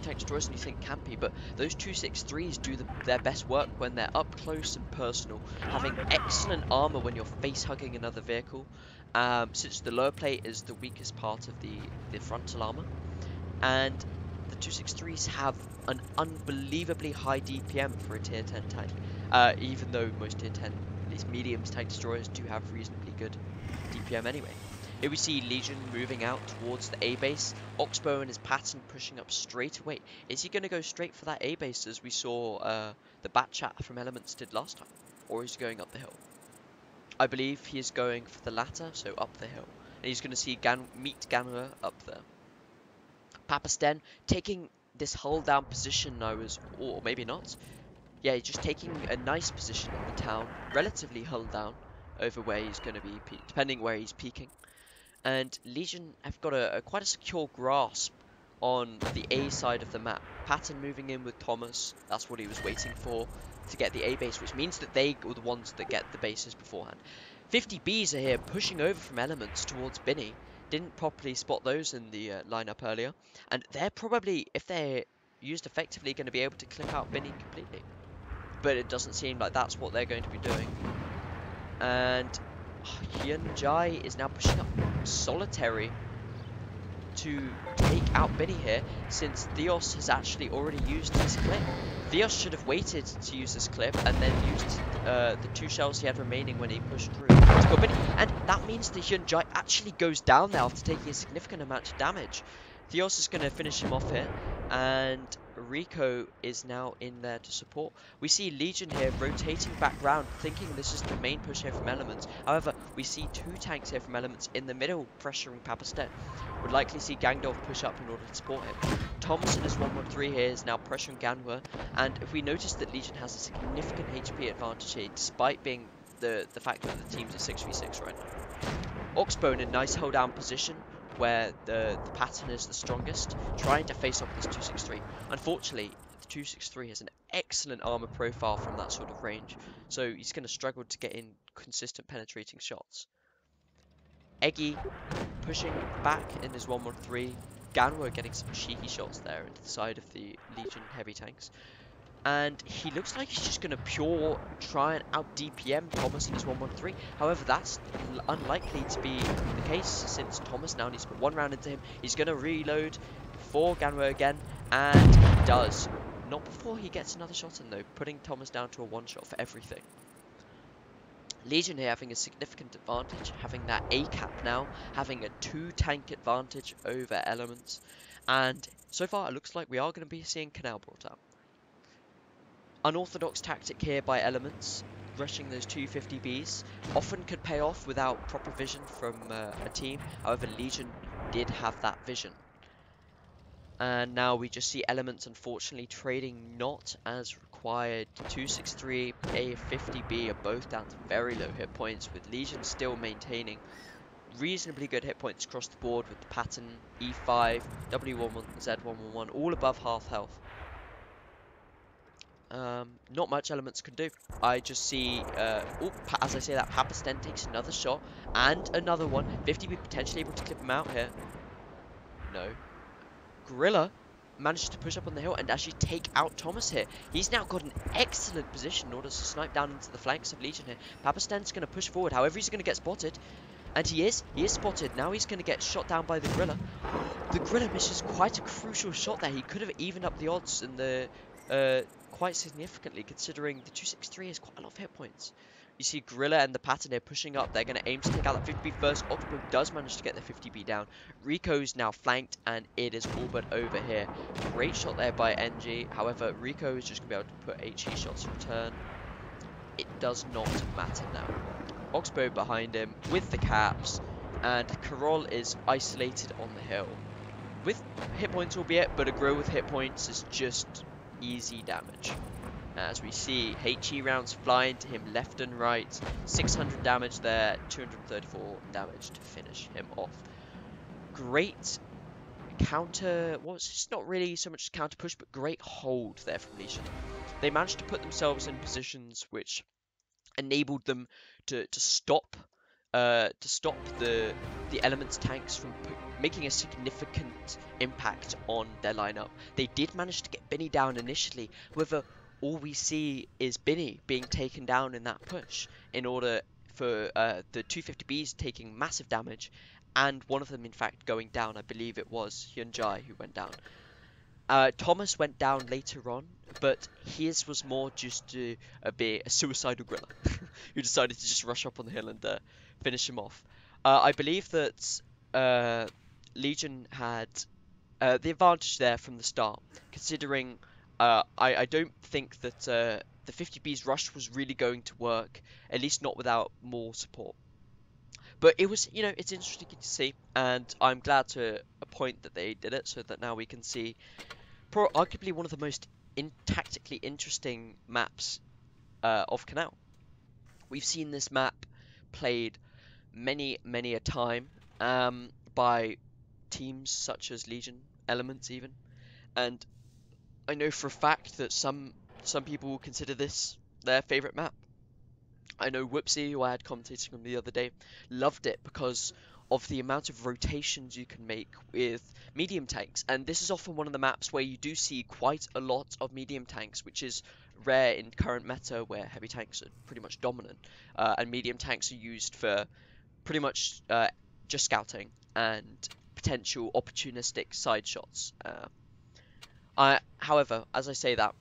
tank destroyers and you think campy, but those 263s do their best work when they're up close and personal, having excellent armor when you're face-hugging another vehicle, since the lower plate is the weakest part of the frontal armor. And the 263s have an unbelievably high DPM for a tier 10 tank, even though most tier 10, at least mediums tank destroyers, do have reasonably good DPM anyway. Here we see Legion moving out towards the A base. Oxbow and his Patton pushing up straight away. Is he going to go straight for that A base as we saw the Batchat from Elements did last time? Or is he going up the hill? I believe he is going for the latter, so up the hill. And he's going to see meet Ganua up there. Papasten taking this hull down position, or maybe not. Yeah, he's just taking a nice position in the town, relatively hull down over where he's going to be, depending where he's peaking. And Legion have got quite a secure grasp on the A side of the map. Patton moving in with Thomas, that's what he was waiting for to get the A base, which means that they were the ones that get the bases beforehand. 50Bs are here pushing over from Elements towards Binny. Didn't properly spot those in the lineup earlier. And they're probably, if they're used effectively, going to be able to clip out Binny completely. But it doesn't seem like that's what they're going to be doing. And Hyunjai is now pushing up Solitary to take out Binny here, since Theos has actually already used his clip. Theos should have waited to use this clip and then used the 2 shells he had remaining when he pushed through to kill Binny. And that means the Hyunjai actually goes down there after taking a significant amount of damage. Theos is going to finish him off here, and Rico is now in there to support. We see Legion here rotating back round, thinking this is the main push here from Elements. However, we see 2 tanks here from Elements in the middle pressuring Papastet. Would likely see Gangdorf push up in order to support him. Thompson is 113 here, is now pressuring Ganwa, and if we notice that Legion has a significant HP advantage here, despite being the fact that the team's a 6v6 right now. Oxbone in nice hold down position, where the pattern is the strongest, trying to face off this 263. Unfortunately, the 263 has an excellent armor profile from that sort of range, so he's going to struggle to get in consistent penetrating shots. Eggy pushing back in his 113. Ganwa getting some cheeky shots there into the side of the Legion heavy tanks. And he looks like he's just going to pure try and out DPM Thomas in his 113. However, that's unlikely to be the case, since Thomas now needs to put 1 round into him. He's going to reload for Ganwa again, and he does. Not before he gets another shot in though, putting Thomas down to a 1 shot for everything. Legion here having a significant advantage, having that A cap now, having a 2 tank advantage over Elements, and so far it looks like we are going to be seeing Canal brought out. Unorthodox tactic here by Elements, rushing those 250Bs, often could pay off without proper vision from a team. However, Legion did have that vision. And now we just see Elements unfortunately trading not as required. 263, A50B are both down to very low hit points, with Legion still maintaining reasonably good hit points across the board with the pattern, E5, W1N, Z111, all above half health. Not much Elements can do. I just see, as I say that, Papastet takes another shot, and another one. 50B potentially able to clip him out here. No. Gorilla managed to push up on the hill and actually take out Thomas here. He's now got an excellent position in order to snipe down into the flanks of Legion here. Papastet's going to push forward, however he's going to get spotted. And he is spotted. Now he's going to get shot down by the Gorilla. The Gorilla misses quite a crucial shot there. He could have evened up the odds in the quite significantly, considering the 263 has quite a lot of hit points. You see Gorilla and the pattern here pushing up. They're going to aim to take out that 50B first. Octopus does manage to get the 50B down. Rico's now flanked, and it is all but over here. Great shot there by NG. However, Rico is just going to be able to put HE shots in return. It does not matter now. Oxbow behind him with the caps, and Carol is isolated on the hill. With hit points albeit, but a grow with hit points is just easy damage. As we see, HE rounds flying to him left and right. 600 damage there, 234 damage to finish him off. Great counter, well, it's just not really so much counter push, but great hold there from Legion. They managed to put themselves in positions which enabled them to stop the Elements tanks from making a significant impact on their lineup. They did manage to get Binny down initially, however, all we see is Binny being taken down in that push in order for the 250Bs taking massive damage, and one of them in fact going down. I believe it was Hyunjai who went down. Thomas went down later on, but his was more just to be a suicidal Gorilla who decided to just rush up on the hill and finish him off. I believe that Legion had the advantage there from the start, considering I don't think that the 50B's rush was really going to work, at least not without more support. But it was, you know, it's interesting to see, and I'm glad to appoint that they did it, so that now we can see arguably one of the most tactically interesting maps of Canal. We've seen this map played many a time by teams such as Legion, Elements even, and I know for a fact that some people will consider this their favourite map. I know Whoopsie, who I had commentating on the other day, loved it because of the amount of rotations you can make with medium tanks. And this is often one of the maps where you do see quite a lot of medium tanks, which is rare in current meta where heavy tanks are pretty much dominant. And medium tanks are used for pretty much just scouting and potential opportunistic side shots. However, as I say that,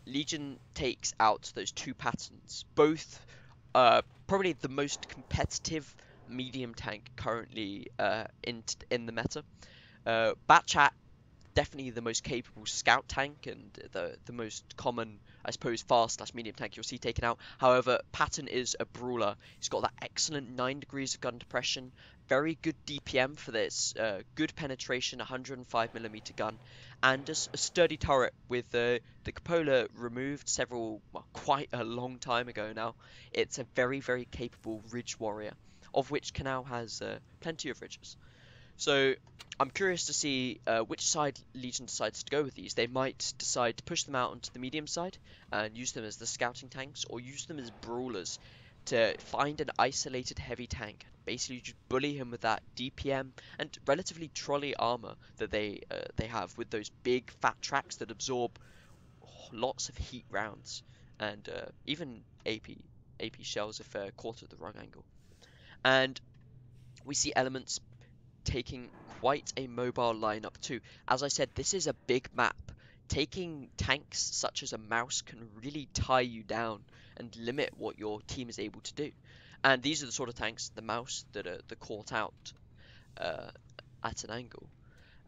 Legion takes out those two patterns, both probably the most competitive medium tank currently in the meta. Batchat, definitely the most capable scout tank and the most common, I suppose, fast slash medium tank you'll see taken out. However, Patton is a brawler. He's got that excellent 9 degrees of gun depression, very good DPM for this, good penetration, 105mm gun, and a sturdy turret with the cupola removed well, quite a long time ago now. It's a very, very capable Ridge warrior, of which Canal has plenty of ridges. So I'm curious to see which side Legion decides to go with these. They might decide to push them out onto the medium side and use them as the scouting tanks, or use them as brawlers to find an isolated heavy tank. Basically, just bully him with that DPM and relatively trolley armor that they have with those big fat tracks that absorb lots of heat rounds and even AP shells if caught at the wrong angle. And we see elements taking quite a mobile lineup too. As I said, this is a big map. Taking tanks such as a mouse can really tie you down and limit what your team is able to do. And these are the sort of tanks, the mouse, that are caught out at an angle.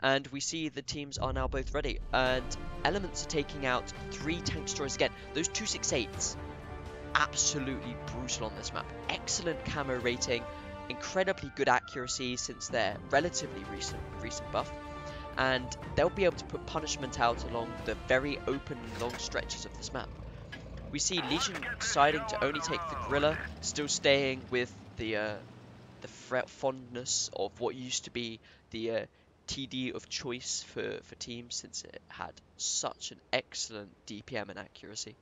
And we see the teams are now both ready. And Elements are taking out 3 tank destroyers again. Those 268s, absolutely brutal on this map. Excellent camo rating, incredibly good accuracy since their relatively recent buff, and they'll be able to put punishment out along the very open long stretches of this map. We see Legion deciding to only take the Gorilla, still staying with the fondness of what used to be the TD of choice for teams, since it had such an excellent DPM and accuracy.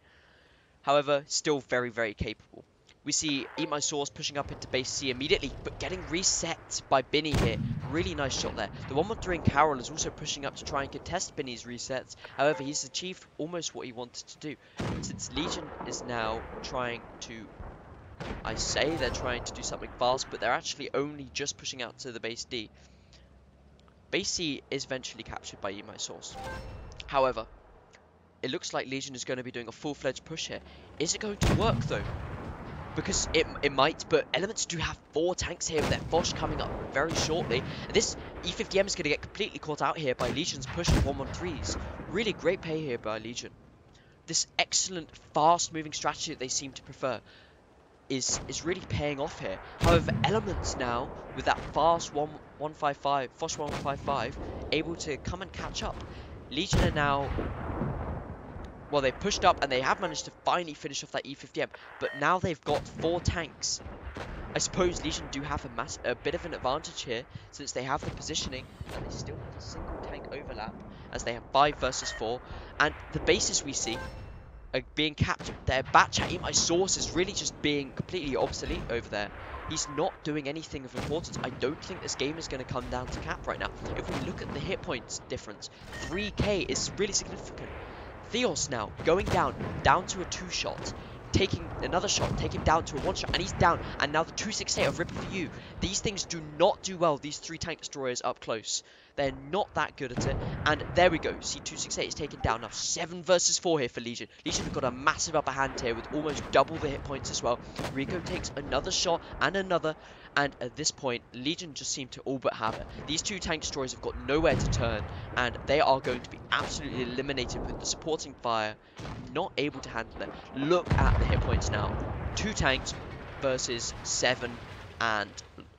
However, still very, very capable. We see Eat My Sauce pushing up into base C immediately, but getting reset by Binny here. Really nice shot there. The 113 Carol is also pushing up to try and contest Binny's resets. However, he's achieved almost what he wanted to do. Since Legion is now trying to... I say they're trying to do something fast, but they're actually only just pushing out to the base D. Base C is eventually captured by Eat My Sauce. However, it looks like Legion is going to be doing a full-fledged push here. Is it going to work, though? Because it might, but Elements do have 4 tanks here with their Foch coming up very shortly. And this E50M is going to get completely caught out here by Legion's push of 113s. Really great play here by Legion. This excellent, fast-moving strategy that they seem to prefer is really paying off here. However, Elements now, with that fast 155, Foch 155, able to come and catch up. Legion are now... Well, they pushed up and they have managed to finally finish off that E50M, but now they've got 4 tanks. I suppose Legion do have a bit of an advantage here, since they have the positioning, and they still have a single tank overlap, as they have 5 versus 4, and the bases we see are being captured. Their Batchat Eat My Sauce is really just being completely obsolete over there. He's not doing anything of importance. I don't think this game is going to come down to cap right now. If we look at the hit points difference, 3k is really significant. Theos now going down to a 2-shot, taking another shot, take him down to a 1-shot, and he's down. And now the 268 of Ripper for you. These things do not do well, these 3 tank destroyers up close. They're not that good at it. And there we go. See, 268 is taken down. Now 7 versus 4 here for Legion. Legion have got a massive upper hand here with almost double the hit points as well. Rico takes another shot and another. And at this point, Legion just seem to all but have it. These 2 tank destroyers have got nowhere to turn, and they are going to be absolutely eliminated with the supporting fire not able to handle it. Look at the hit points now. 2 tanks versus 7, and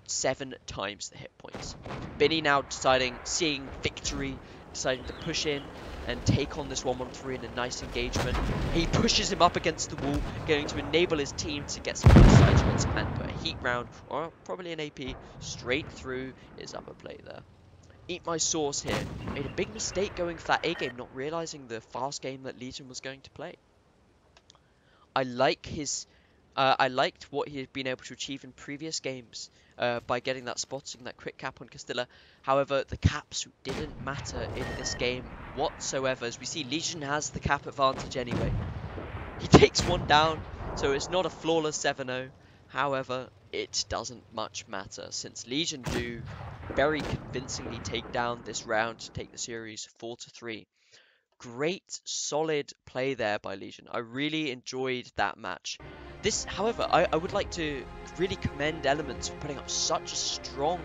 7 times the hit points. Binny now seeing victory, deciding to push in and take on this 113 in a nice engagement. He pushes him up against the wall, going to enable his team to get some nice side shots and put a heat round, or probably an AP, straight through his upper plate there. Eat My Sauce here. Made a big mistake going for that A game, not realizing the fast game that Legion was going to play. I liked what he had been able to achieve in previous games by getting that spotting, that quick cap on Castilla. However, the caps didn't matter in this game whatsoever, as we see Legion has the cap advantage anyway. He takes one down, so it's not a flawless 7-0. However, it doesn't much matter, since Legion do very convincingly take down this round to take the series 4-3. Great, solid play there by Legion. I really enjoyed that match. However, I would like to really commend Elements for putting up such a strong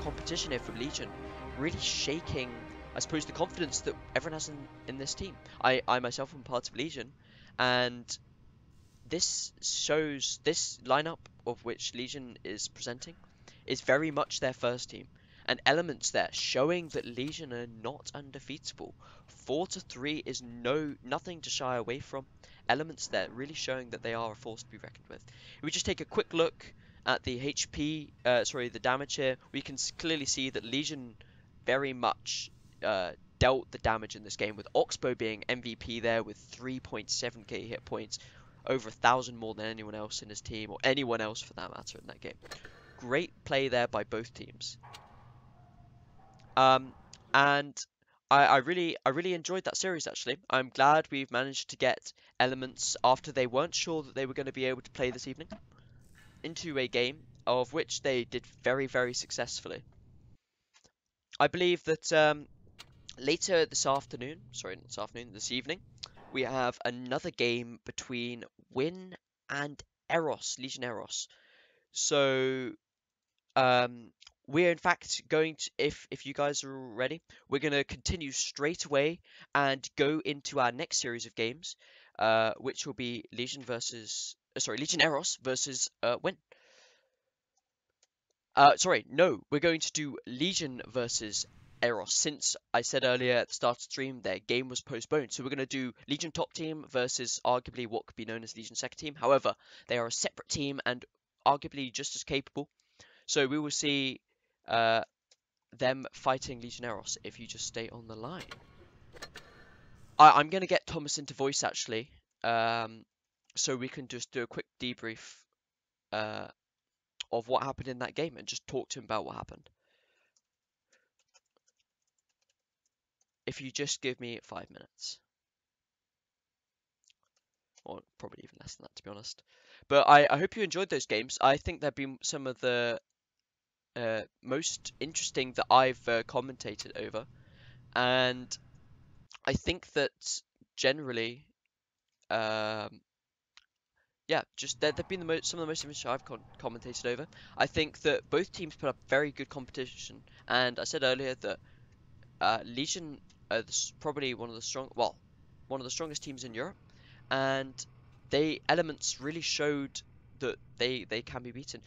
competition here from Legion. Really shaking, I suppose, the confidence that everyone has in this team. I myself am part of Legion, and this shows this lineup of which Legion is presenting is very much their first team. And Elements there showing that Legion are not undefeatable. 4-3 is nothing to shy away from. Elements there really showing that they are a force to be reckoned with. If we just take a quick look at the the damage here, we can clearly see that Legion very much dealt the damage in this game, with Oxbow being MVP there with 3.7k hit points, over 1,000 more than anyone else in his team, or anyone else for that matter in that game. Great play there by both teams. And I really enjoyed that series actually. I'm glad we've managed to get Elements, after they weren't sure that they were going to be able to play this evening, into a game of which they did very, very successfully. I believe that later this afternoon, sorry, not this afternoon, this evening, we have another game between W1N and Eros, Legion Eros. So we're in fact going to, if you guys are ready, we're going to continue straight away and go into our next series of games, which will be Legion Eros versus W1N. Sorry, no, we're going to do Legion versus Eros, since I said earlier at the start of the stream their game was postponed. So we're going to do Legion top team versus arguably what could be known as Legion second team. However, they are a separate team and arguably just as capable. So we will see them fighting Legion Eros if you just stay on the line. I'm going to get Thomas into voice actually, so we can just do a quick debrief of what happened in that game and just talk to him about what happened. If you just give me 5 minutes. Or probably even less than that, to be honest. But I hope you enjoyed those games. I think they've been some of the most interesting that I've commentated over. And I think that generally, yeah, just they've been some of the most interesting I've commentated over. I think that both teams put up very good competition. And I said earlier that Legion are probably one of the strongest teams in Europe, and Elements really showed that they can be beaten,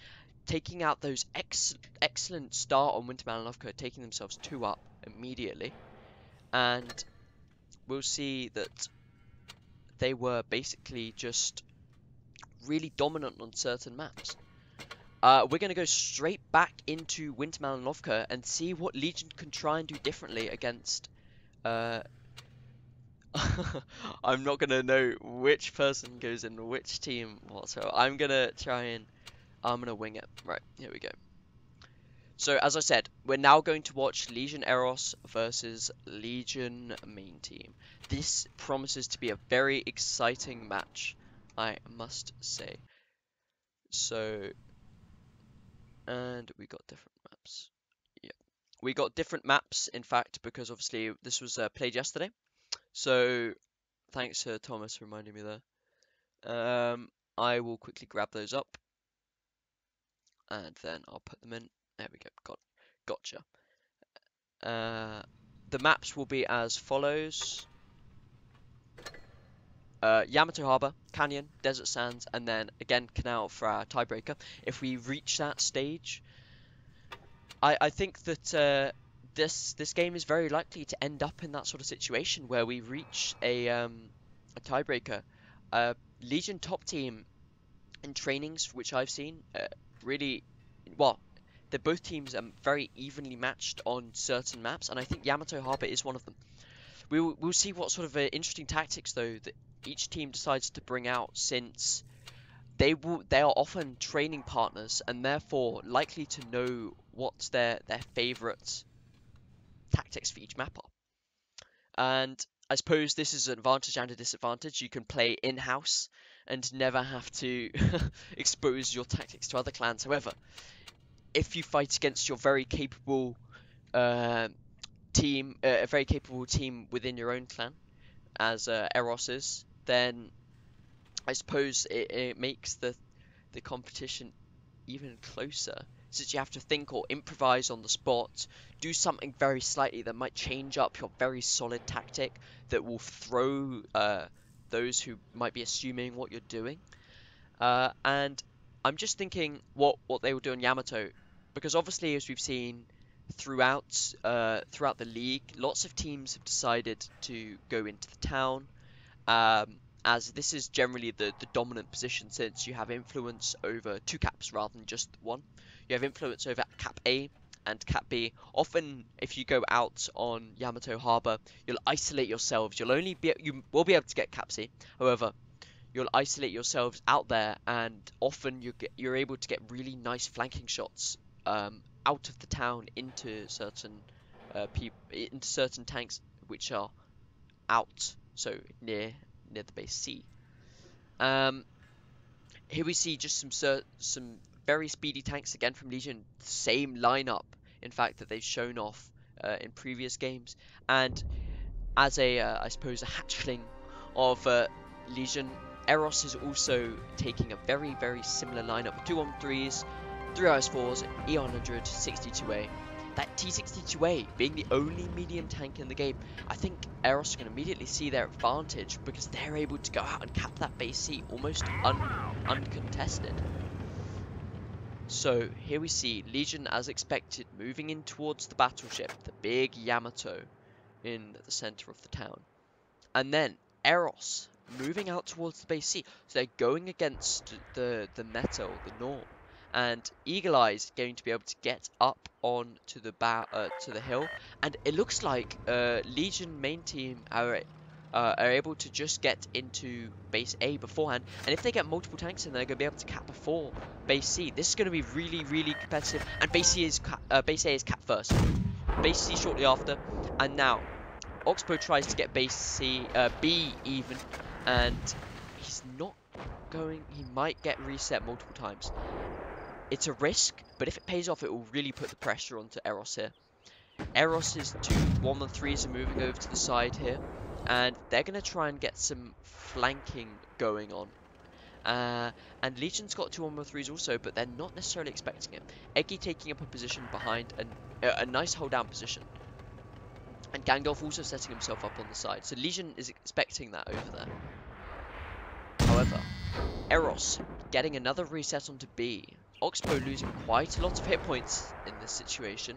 taking out those excellent start on Winterman and Lovecode, taking themselves 2 up immediately, and we'll see that they were basically just really dominant on certain maps. We're going to go straight back into Winterman and Lovecode and see what Legion can try and do differently against I'm not gonna know which person goes in which team whatsoever. I'm gonna wing it. Right, here we go. So as I said, we're now going to watch Legion Eros versus Legion main team. This promises to be a very exciting match, I must say. So, and we got different maps. Yeah, we got different maps, in fact, because obviously this was played yesterday. So thanks to Thomas for reminding me there. I will quickly grab those up, and then I'll put them in. There we go. Gotcha. The maps will be as follows. Yamato Harbor, Canyon, Desert Sands, and then again Canal for our tiebreaker. If we reach that stage, I think that this game is very likely to end up in that sort of situation where we reach a tiebreaker. Legion top team in trainings, which I've seen, really, well, they're both teams very evenly matched on certain maps, and I think Yamato Harbor is one of them. We'll see what sort of interesting tactics though that each team decides to bring out, since they are often training partners and therefore likely to know what their favorite tactics for each map are. And I suppose this is an advantage and a disadvantage. You can play in-house and never have to expose your tactics to other clans. However, if you fight against your very capable uh, a very capable team within your own clan, as Eros is, then I suppose it makes the competition even closer, since you have to think or improvise on the spot, do something very slightly that might change up your very solid tactic that will throw those who might be assuming what you're doing. And I'm just thinking what they will do in Yamato, because obviously, as we've seen throughout the league, lots of teams have decided to go into the town, as this is generally the dominant position, since you have influence over two caps rather than just one. You have influence over cap A and cap B. Often, if you go out on Yamato Harbor, you'll isolate yourselves. You will be able to get cap C. However, you'll isolate yourselves out there, and often you're able to get really nice flanking shots out of the town into certain into certain tanks which are out, so near the base C. Um, Here we see just some very speedy tanks again from Legion, same lineup, in fact, that they've shown off in previous games. And as I suppose, a hatchling of Legion, Eros is also taking a very similar lineup with 213s, 3 IS4s, E100, 62A. That T62A being the only medium tank in the game, I think Eros can immediately see their advantage because they're able to go out and cap that base C almost uncontested. So here we see Legion, as expected, moving in towards the battleship, the big Yamato, in the center of the town. And then Eros moving out towards the base C. So they're going against the meta, the norm. And Eagle Eye is going to be able to get up on to the hill. And it looks like Legion main team are able to just get into base A beforehand. And if they get multiple tanks in, they're going to be able to cap before base C. This is going to be really competitive. And base A is cap first. Base C shortly after. And now Oxbow tries to get base C, B even, and he's not going. He might get reset multiple times. It's a risk, but if it pays off, it will really put the pressure onto Eros here. Eros's two 113s are moving over to the side here, and they're going to try and get some flanking going on. And Legion's got two 113s also, but they're not necessarily expecting it. Eggy taking up a position behind a nice hold down position. And Gangdorf also setting himself up on the side. So Legion is expecting that over there. However, Eros getting another reset onto B. Oxbow losing quite a lot of hit points in this situation,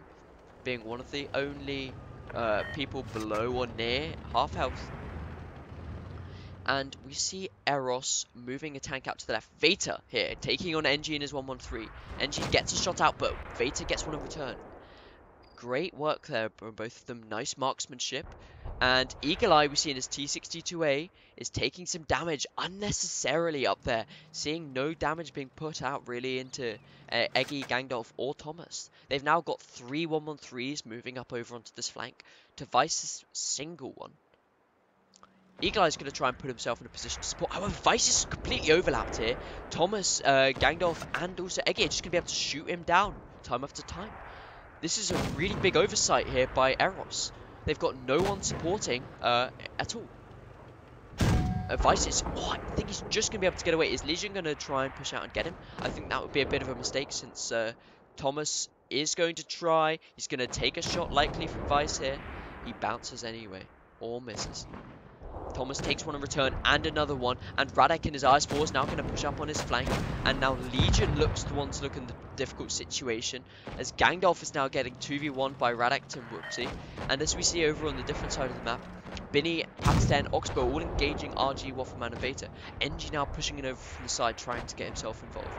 being one of the only people below or near half health. And we see Eros moving a tank out to the left. Veta here, taking on NG in his 113. NG gets a shot out, but Veta gets one in return. Great work there from both of them. Nice marksmanship. And Eagle Eye, we see in his T62A, is taking some damage unnecessarily up there. Seeing no damage being put out really into Eggy, Gangdorf, or Thomas. They've now got 3 113s moving up over onto this flank to Vice's single one. Eagle Eye is going to try and put himself in a position to support. However, Vice is completely overlapped here. Thomas, Gangdorf, and also Eggy are just going to be able to shoot him down time after time. This is a really big oversight here by Eros. They've got no one supporting at all. Vice is... Oh, I think he's just going to be able to get away. Is Legion going to try and push out and get him? I think that would be a bit of a mistake, since Thomas is going to try. He's going to take a shot likely from Vice here. He bounces anyway, or misses. Thomas takes one in return, and another one, and Radek in his IS4 is now going to push up on his flank, and now Legion looks the one to look in the difficult situation, as Gangdorf is now getting 2v1 by Radek and Whoopsie, and as we see over on the different side of the map, Binny, Pakistan, Oxbow all engaging RG, Waffleman and Veta. NG now pushing it over from the side, trying to get himself involved.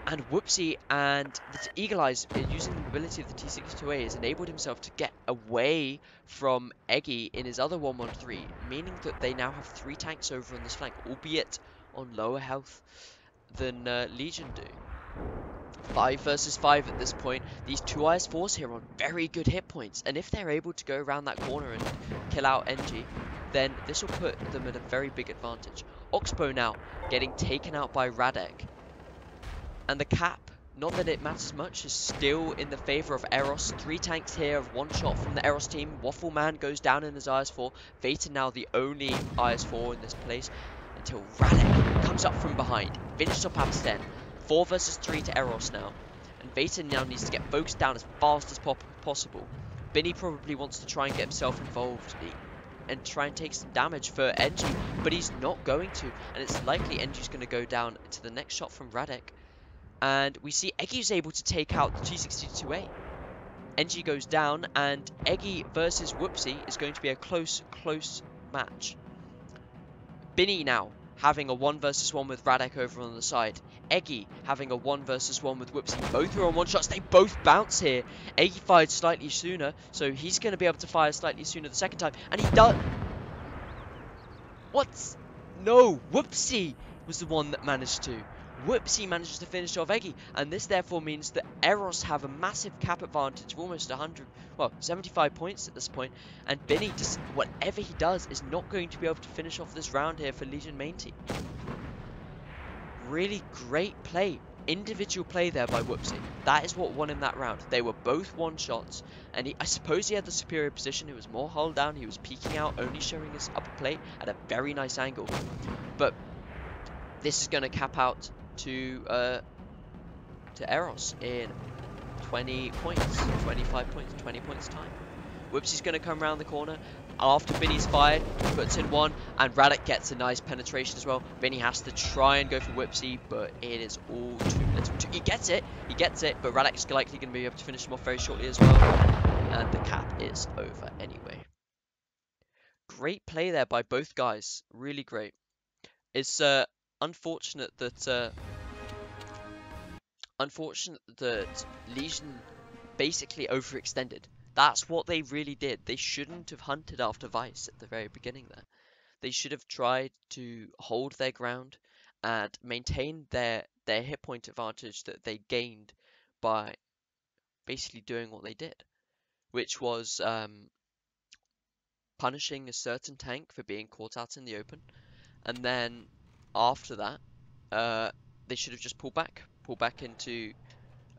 And Whoopsie and the Eagle Eyes, using the mobility of the T62A, has enabled himself to get away from Eggy in his other 113, meaning that they now have 3 tanks over on this flank, albeit on lower health. than Legion do. 5 versus 5 at this point. These two IS-4s here on very good hit points, and if they're able to go around that corner and kill out NG, then this will put them at a very big advantage. Oxbow now getting taken out by Radek, and the cap, not that it matters much, is still in the favor of Eros. 3 tanks here of 1 shot from the Eros team. Waffleman goes down in his IS-4. Vater now the only IS-4 in this place until Radek comes up from behind. Finished up Absten. 4 versus 3 to Eros now. And Vater now needs to get focused down as fast as possible. Binny probably wants to try and get himself involved and try and take some damage for NG, but he's not going to. And it's likely NG's going to go down to the next shot from Radek. And we see Eggy's able to take out the G62A. NG goes down, and Eggy versus Whoopsie is going to be a close match. Binny now having a 1 versus 1 with Radek over on the side. Eggy having a 1 versus 1 with Whoopsie. Both are on 1 shots. They both bounce here. Eggy fired slightly sooner, so he's going to be able to fire slightly sooner the second time. And he does. What? No, Whoopsie was the one that managed to. Whoopsie manages to finish off Eggy, and this therefore means that Eros have a massive cap advantage of almost 100, well, 75 points at this point, and Binny, just whatever he does, is not going to be able to finish off this round here for Legion main team. Really great play, individual play there by Whoopsie. That is what won him that round. They were both 1 shots, and I suppose he had the superior position. It was more hull down, he was peeking out, only showing his upper plate at a very nice angle, but this is going to cap out to Eros in 20 points, 25 points, 20 points time. Whoopsie's going to come around the corner after Binny's fired, puts in 1, and Radek gets a nice penetration as well. Binny has to try and go for Whoopsie, but it is all too little. He gets it, but Radek's likely going to be able to finish him off very shortly as well, and the cap is over anyway. Great play there by both guys, really great. It's unfortunate that Legion basically overextended. That's what they really did. They shouldn't have hunted after Vice at the very beginning there. They should have tried to hold their ground and maintain their hit point advantage that they gained by basically doing what they did, which was punishing a certain tank for being caught out in the open, and then after that they should have just pulled back into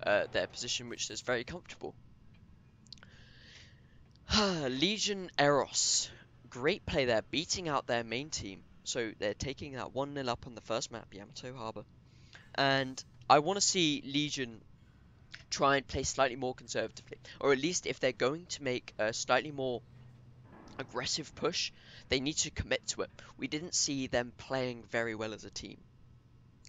their position, which is very comfortable. Legion Eros, great play there, beating out their main team. So they're taking that 1-0 up on the first map, Yamato Harbour. And I want to see Legion try and play slightly more conservatively, or at least if they're going to make a slightly more aggressive push, they need to commit to it. We didn't see them playing very well as a team.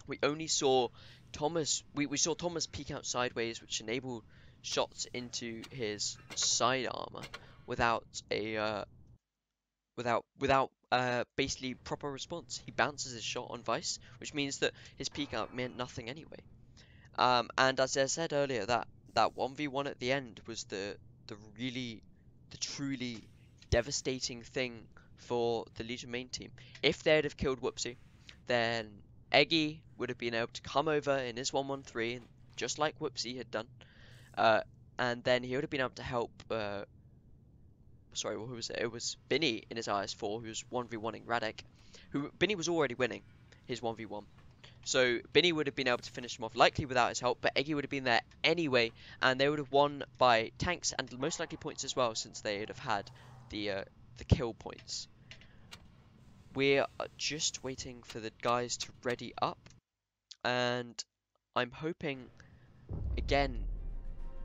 We only saw Thomas, we saw Thomas peek out sideways, which enabled shots into his side armor without a basically proper response. He bounces his shot on Vice, which means that his peek out meant nothing anyway. And as I said earlier, that 1v1 at the end was the truly devastating thing for the Legion main team. If they'd have killed Whoopsie, then Eggy would have been able to come over in his 113, just like Whoopsie had done, and then he would have been able to help. Sorry, who was it? It was Binny in his IS4, who was 1v1ing Radek. Binny was already winning his 1v1. So Binny would have been able to finish him off, likely without his help, but Eggy would have been there anyway, and they would have won by tanks and most likely points as well, since they would have had the kill points. We're just waiting for the guys to ready up, and I'm hoping again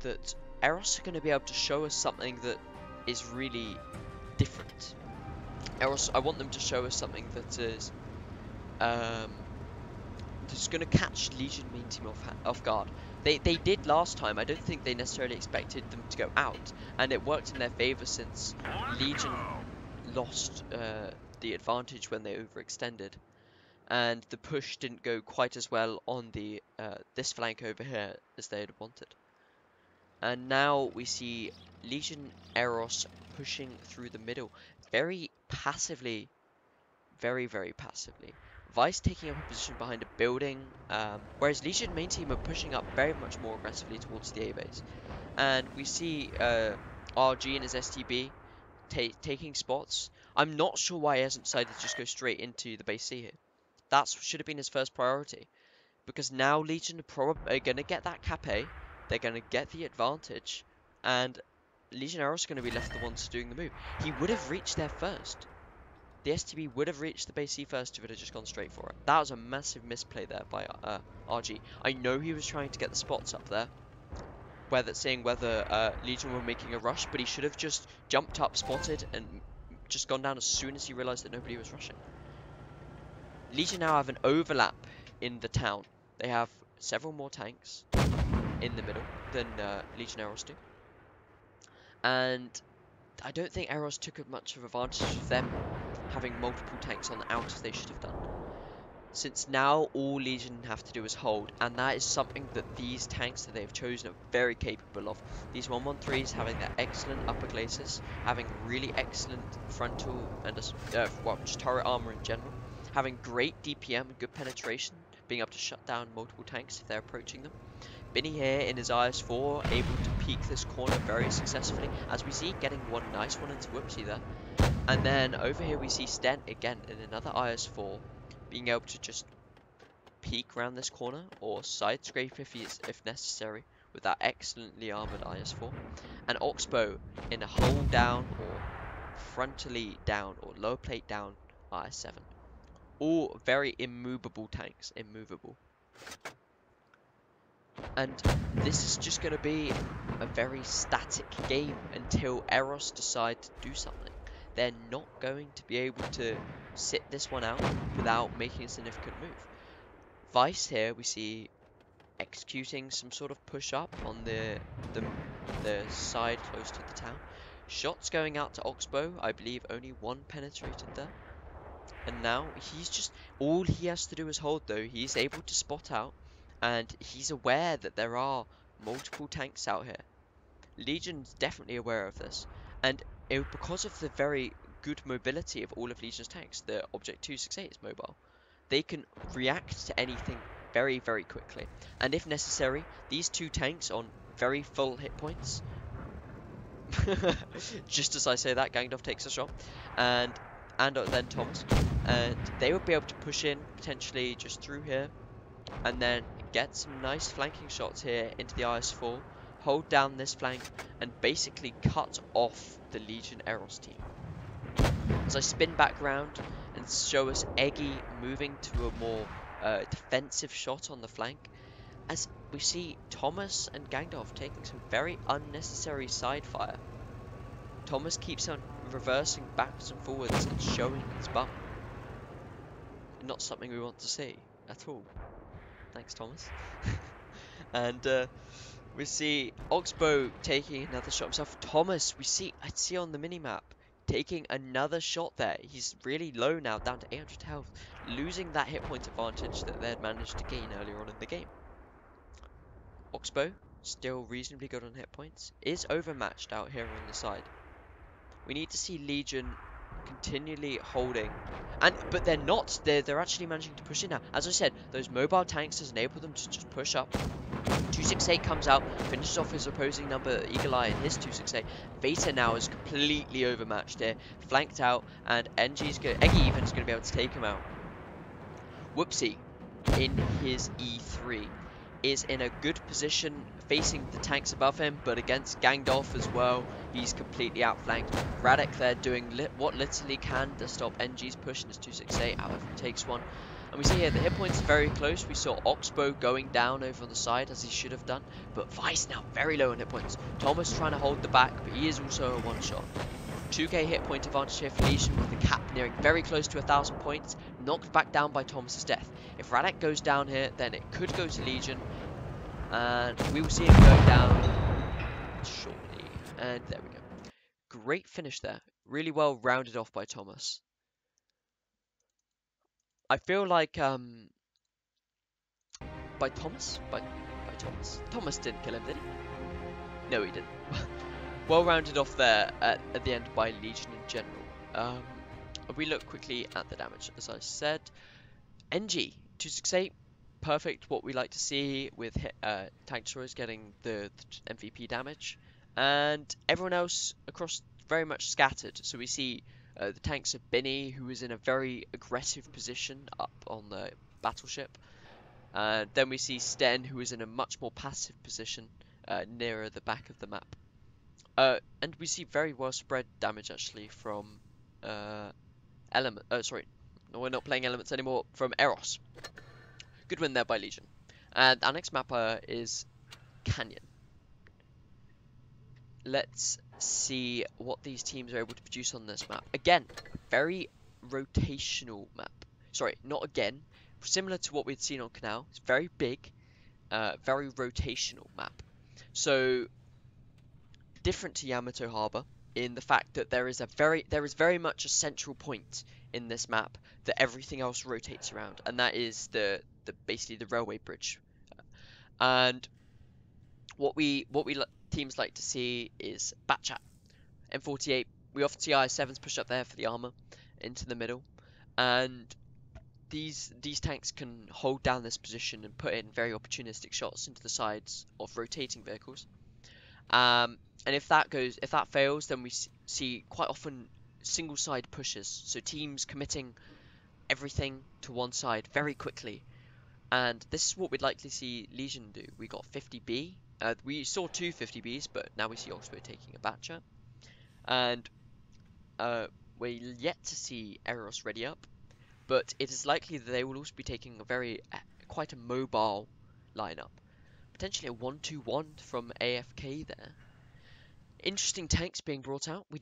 that Eros are going to be able to show us something that is really different. Eros, I want them to show us something that is that's going to catch Legion main team off guard. They did last time. I don't think they necessarily expected them to go out, and it worked in their favor since Legion lost the advantage when they overextended, and the push didn't go quite as well on the this flank over here as they had wanted. And now we see Legion Eros pushing through the middle very passively, very passively. Vice taking up a position behind a building, whereas Legion main team are pushing up very much more aggressively towards the A base. And we see RG and his STB taking spots. I'm not sure why he hasn't decided to just go straight into the base C here. That should have been his first priority. Because now Legion are probably going to get that cap A, they're going to get the advantage, and Legion are also going to be left the ones doing the move. He would have reached there first. The STB would have reached the base C first if it had just gone straight for it. That was a massive misplay there by RG. I know he was trying to get the spots up there, seeing whether Legion were making a rush, but he should have just jumped up, spotted, and just gone down as soon as he realized that nobody was rushing. Legion now have an overlap in the town. They have several more tanks in the middle than Legion Eros do. And I don't think Eros took much of advantage of them having multiple tanks on the out as they should have done. Since now all Legion have to do is hold, and that is something that these tanks that they've chosen are very capable of. These 113s having their excellent upper glacis, having really excellent frontal and just turret armor in general, having great DPM and good penetration, being able to shut down multiple tanks if they're approaching them. Binny here in his IS-4, able to peek this corner very successfully, as we see, getting one nice one into Whoopsie there. And then over here we see Stent again in another IS-4, being able to just peek around this corner or side scrape if necessary with that excellently armored IS-4. And Oxbow in a hull down or frontally down or lower plate down IS-7. All very immovable tanks, immovable. And this is just going to be a very static game until Eros decide to do something. They're not going to be able to sit this one out without making a significant move. Vice here we see executing some sort of push up on the side close to the town. Shots going out to Oxbow, I believe only one penetrated there. And now he's just, all he has to do is hold though. He's able to spot out and he's aware that there are multiple tanks out here. Legion's definitely aware of this. And because of the very good mobility of all of Legion's tanks, the Object 268 is mobile, they can react to anything very, very quickly. And if necessary, these two tanks on very full hit points, just as I say that, Gangdorf takes a shot, and then Thomas, and they would be able to push in potentially just through here, and then get some nice flanking shots here into the IS-4, hold down this flank, and basically cut off the Legion Eros team. As I spin back round and show us Eggy moving to a more defensive shot on the flank, as we see Thomas and Gangdorf taking some very unnecessary side fire. Thomas keeps on reversing backwards and forwards and showing his bum. Not something we want to see at all. Thanks, Thomas. And we see Oxbow taking another shot himself. Thomas, I see on the minimap, taking another shot there. He's really low now, down to 800 health, losing that hit point advantage that they had managed to gain earlier on in the game. Oxbow, still reasonably good on hit points, is overmatched out here on the side. We need to see Legion continually holding, but they're not. They're actually managing to push in now. As I said, those mobile tanks has enabled them to just push up. 268 comes out, finishes off his opposing number, Eagle Eye, and his 268. Veta now is completely overmatched here, flanked out, and Eggy even is going to be able to take him out. Whoopsie, in his E3, is in a good position facing the tanks above him, but against Gangdorf as well, he's completely outflanked. Radek there doing what literally can to stop NG's push in his 268, however he takes one. And we see here the hit points are very close. We saw Oxbow going down over on the side as he should have done, but Vice now very low on hit points. Thomas trying to hold the back, but he is also a one-shot. 2k hit point advantage here for Legion, with the cap nearing very close to 1,000 points, knocked back down by Thomas's death. If Radek goes down here, then it could go to Legion, and we will see him going down shortly. And there we go. Great finish there. Really well rounded off by Thomas. I feel like by Thomas? By Thomas. Thomas didn't kill him, did he? No, he didn't. Well rounded off there at the end by Legion in general. We look quickly at the damage. As I said, NG, 268, perfect, what we like to see with tank destroyers getting the MVP damage. And everyone else across very much scattered. So we see the tanks of Binny, who is in a very aggressive position up on the battleship. Then we see Sten, who is in a much more passive position nearer the back of the map. And we see very well spread damage actually from Element. Sorry, no, we're not playing Elements anymore. From Eros. Good win there by Legion. And our next map is Canyon. Let's see what these teams are able to produce on this map. Again, very rotational map. Sorry, not again. Similar to what we'd seen on Canal. It's very big, very rotational map. So different to Yamato Harbor in the fact that there is very much a central point in this map that everything else rotates around, and that is basically the railway bridge. And what teams like to see is Batchat, M48. We often see I7s push up there for the armor into the middle, and these tanks can hold down this position and put in very opportunistic shots into the sides of rotating vehicles. And if that fails, then we see quite often single side pushes. So teams committing everything to one side very quickly. And this is what we'd likely see Legion do. We got 50B. We saw two 50Bs, but now we see Oxbow taking a Batcher. And we're yet to see Eros ready up. But it is likely that they will also be taking quite a mobile lineup. Potentially a 1-2-1 from AFK there. Interesting tanks being brought out. We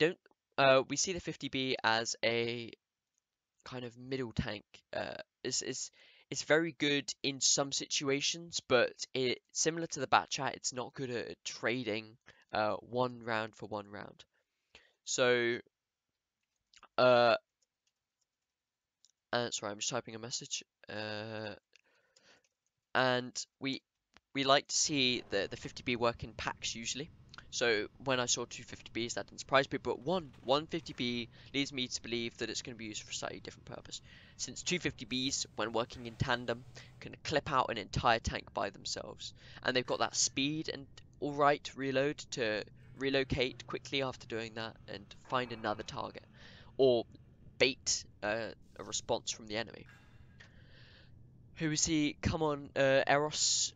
see the 50B as a kind of middle tank. It's very good in some situations, but similar to the Batchat, it's not good at trading one round for one round. So sorry, I'm just typing a message. And we like to see the 50B work in packs usually. So when I saw two 50Bs, that didn't surprise me, but one 50B leads me to believe that it's going to be used for a slightly different purpose. Since two 50Bs, when working in tandem, can clip out an entire tank by themselves. And they've got that speed and alright reload to relocate quickly after doing that and find another target. Or bait a response from the enemy. Who we see come on, Eros,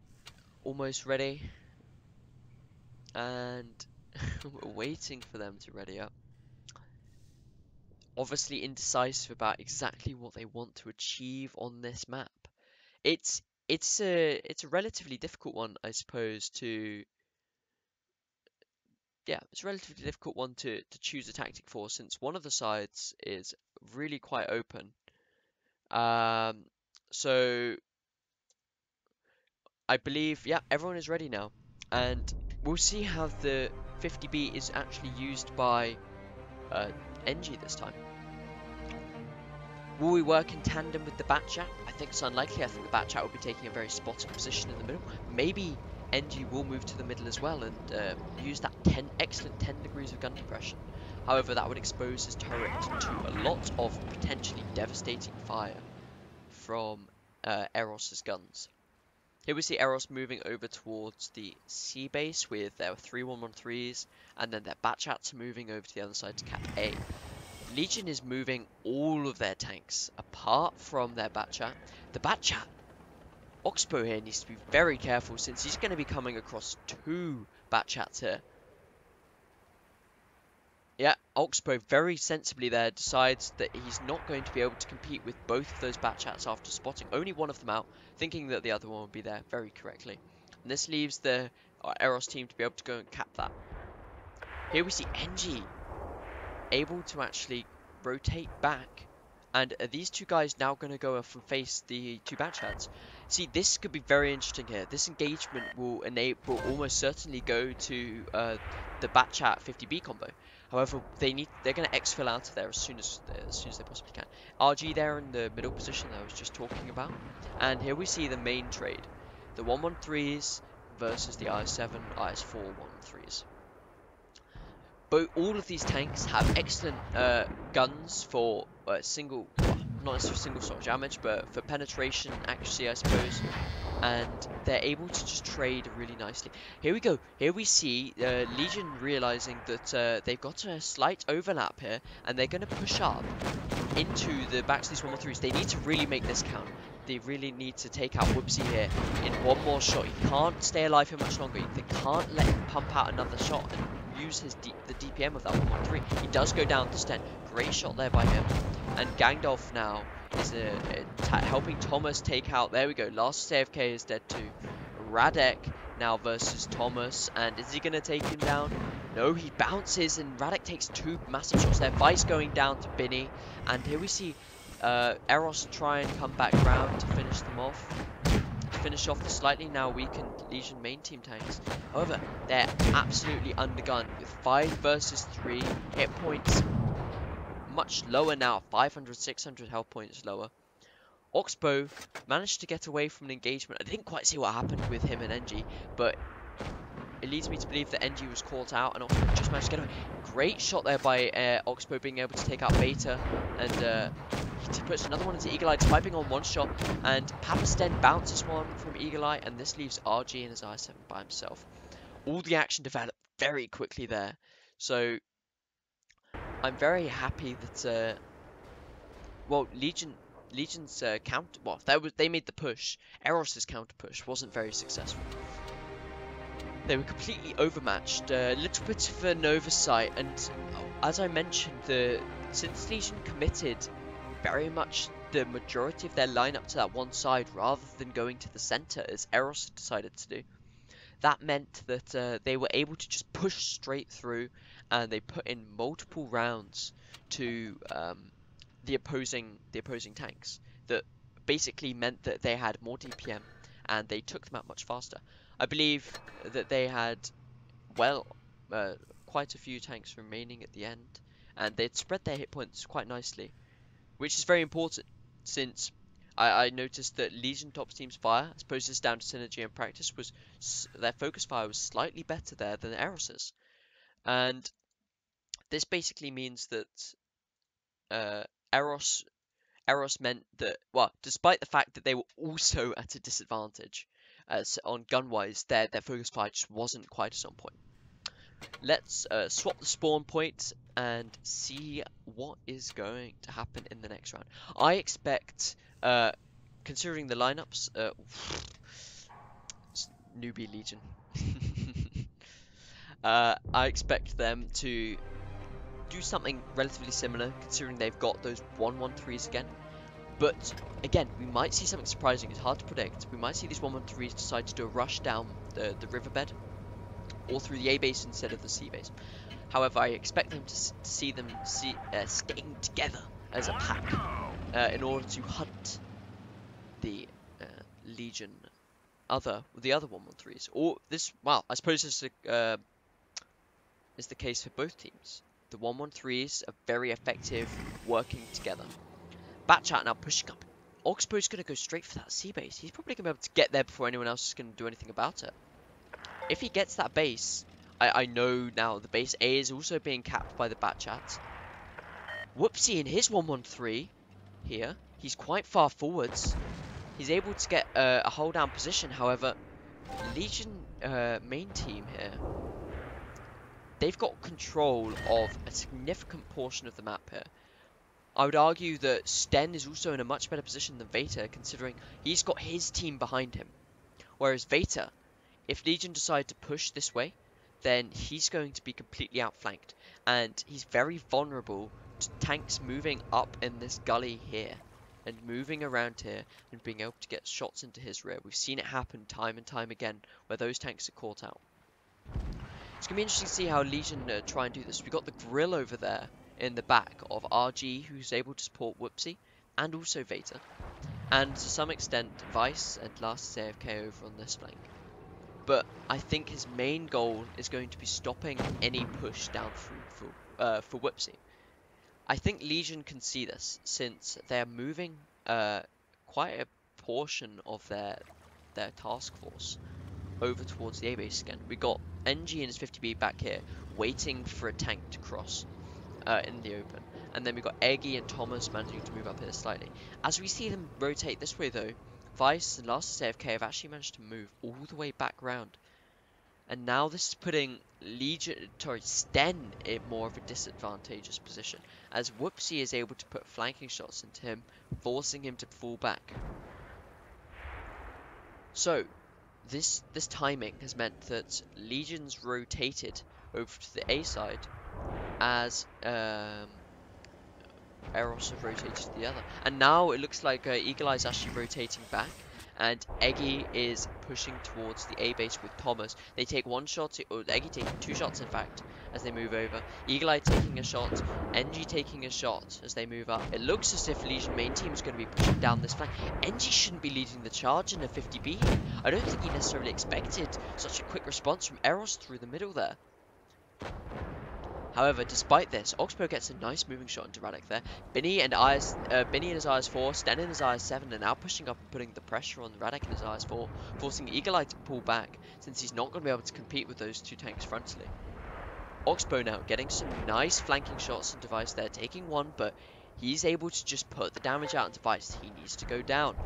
almost ready. And we're waiting for them to ready up. Obviously indecisive about exactly what they want to achieve on this map. It's a relatively difficult one, I suppose, it's a relatively difficult one to choose a tactic for, since one of the sides is really quite open. So I believe, everyone is ready now, and we'll see how the 50B is actually used by NG this time. Will we work in tandem with the Batchat? I think it's unlikely. I think the Batchat will be taking a very spotted position in the middle. Maybe NG will move to the middle as well and use that excellent 10 degrees of gun compression. However, that would expose his turret to a lot of potentially devastating fire from Eros's guns. Here we see Eros moving over towards the C base with their 3113s, and then their Batchats moving over to the other side to cap A. Legion is moving all of their tanks apart from their Batchat. The Batchat, Oxbow here needs to be very careful since he's going to be coming across two Batchats here. Yeah, Oxbow very sensibly there decides that he's not going to be able to compete with both of those Batchats after spotting only one of them out, thinking that the other one would be there very correctly. And this leaves the Eros team to be able to go and cap that. Here we see NG able to actually rotate back, and these two guys now going to go off and face the two Batchats. See, this could be very interesting here. This engagement will almost certainly go to the Batchat 50B combo. However, they're going to exfil out of there as soon as they possibly can. RG there in the middle position that I was just talking about, and here we see the main trade: the 113s versus the IS-7, IS-4 113s. All of these tanks have excellent guns for not necessarily single shot damage, but for penetration, accuracy, I suppose. And they're able to just trade really nicely. Here we go. Here we see Legion realizing that they've got a slight overlap here, and they're going to push up into the back to these 1-1-3s. They need to really make this count. They really need to take out Whoopsie here in one more shot. He can't stay alive here much longer. They can't let him pump out another shot and use the DPM of that 1-1-3. He does go down to Sten. Great shot there by him. And Gangdolf now is helping Thomas take out. There we go. Last AFK is dead too. Radek now versus Thomas. And is he going to take him down? No, he bounces and Radek takes 2 massive shots there. Vice going down to Binny. And here we see Eros try and come back round to finish them off. Finish off the slightly now weakened Legion main team tanks. However, they're absolutely undergunned with 5 versus 3 hit points. Much lower now, 500, 600 health points lower. Oxbow managed to get away from an engagement. I didn't quite see what happened with him and NG, but it leads me to believe that NG was caught out and Oxbow just managed to get away. Great shot there by Oxbow being able to take out Beta, and he puts another one into Eagle Eye, swiping on one shot, and Papasten bounces one from Eagle Eye, and this leaves RG in his I7 by himself. All the action developed very quickly there, so I'm very happy that well, Legion's counter, well, they made the push. Eros's counter push wasn't very successful. They were completely overmatched. A little bit of an oversight, and as I mentioned, since Legion committed very much the majority of their lineup to that one side rather than going to the center, as Eros decided to do, that meant that they were able to just push straight through, and they put in multiple rounds to the opposing tanks. That basically meant that they had more DPM and they took them out much faster. I believe that they had, well, quite a few tanks remaining at the end, and they'd spread their hit points quite nicely, which is very important, since I noticed that Legion top team's fire, I suppose this is down to synergy and practice, was their focus fire was slightly better there than Eros's. And this basically means that Eros meant that, well, despite the fact that they were also at a disadvantage on gun-wise, their focus fire just wasn't quite as on point. Let's swap the spawn point and see what is going to happen in the next round. I expect, considering the lineups, newbie Legion. I expect them to do something relatively similar, considering they've got those 1-1-3s again. But again, we might see something surprising. It's hard to predict. We might see these 1-1-3s decide to do a rush down the riverbed, or through the A base instead of the C base. However, I expect them to see them staying together as a pack in order to hunt the Legion, the other 1-1-3s. Or this, well, I suppose this is the case for both teams. The 1-1-3s are very effective working together. Batchat now pushing up. Oxbow's going to go straight for that C base. He's probably going to be able to get there before anyone else is going to do anything about it. If he gets that base, I know now the base A is also being capped by the Batchat. Whoopsie in his 1-1-3 here. He's quite far forwards. He's able to get a hold down position. However, Legion main team here, they've got control of a significant portion of the map here. I would argue that Sten is also in a much better position than Veta, considering he's got his team behind him. Whereas Veta, if Legion decide to push this way, then he's going to be completely outflanked. And he's very vulnerable to tanks moving up in this gully here, and moving around here, and being able to get shots into his rear. We've seen it happen time and time again, where those tanks are caught out. It's going to be interesting to see how Legion try and do this. We've got the grill over there in the back of RG, who's able to support Whoopsie, and also Veta. And to some extent, Vice and last AFK over on this flank. But I think his main goal is going to be stopping any push down through for Whoopsie. I think Legion can see this, since they're moving quite a portion of their task force over towards the A base again. We got NG and his 50B back here, waiting for a tank to cross in the open. and then we've got Eggy and Thomas managing to move up here slightly. As we see them rotate this way though, Vice and Last AFK have actually managed to move all the way back round. And now this is putting Sten in more of a disadvantageous position, as Whoopsie is able to put flanking shots into him, forcing him to fall back. So, this timing has meant that Legion's rotated over to the A side, as Eros have rotated to the other. And now it looks like Eagle Eye's actually rotating back, and Eggy is pushing towards the A base with Thomas. They take one shot, or Eggy taking two shots in fact, as they move over. Eagle Eye taking a shot, NG taking a shot as they move up. It looks as if Legion main team is going to be pushing down this flank. NG shouldn't be leading the charge in a 50B. I don't think he necessarily expected such a quick response from Eros through the middle there. However, despite this, Oxbow gets a nice moving shot into Radic there. Binny and his IS-4, Sten in his IS-7 are now pushing up and putting the pressure on Radic and his IS-4, forcing Eagle Eye to pull back, since he's not going to be able to compete with those two tanks frontally. Oxbow now getting some nice flanking shots on Device there, taking one, but he's able to just put the damage out on Device. He needs to go down.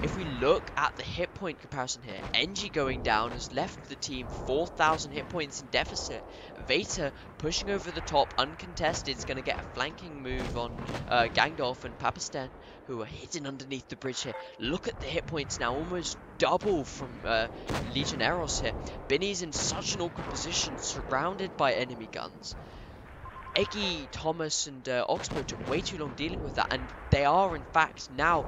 If we look at the hit point comparison here, NG going down has left the team 4,000 hit points in deficit. Veta pushing over the top, uncontested, is going to get a flanking move on Gangdolf and Papistan, who are hidden underneath the bridge here. Look at the hit points now, almost double from Legion Eros here. Binny's in such an awkward position, surrounded by enemy guns. Eggy, Thomas, and Oxbow took way too long dealing with that, and they are in fact now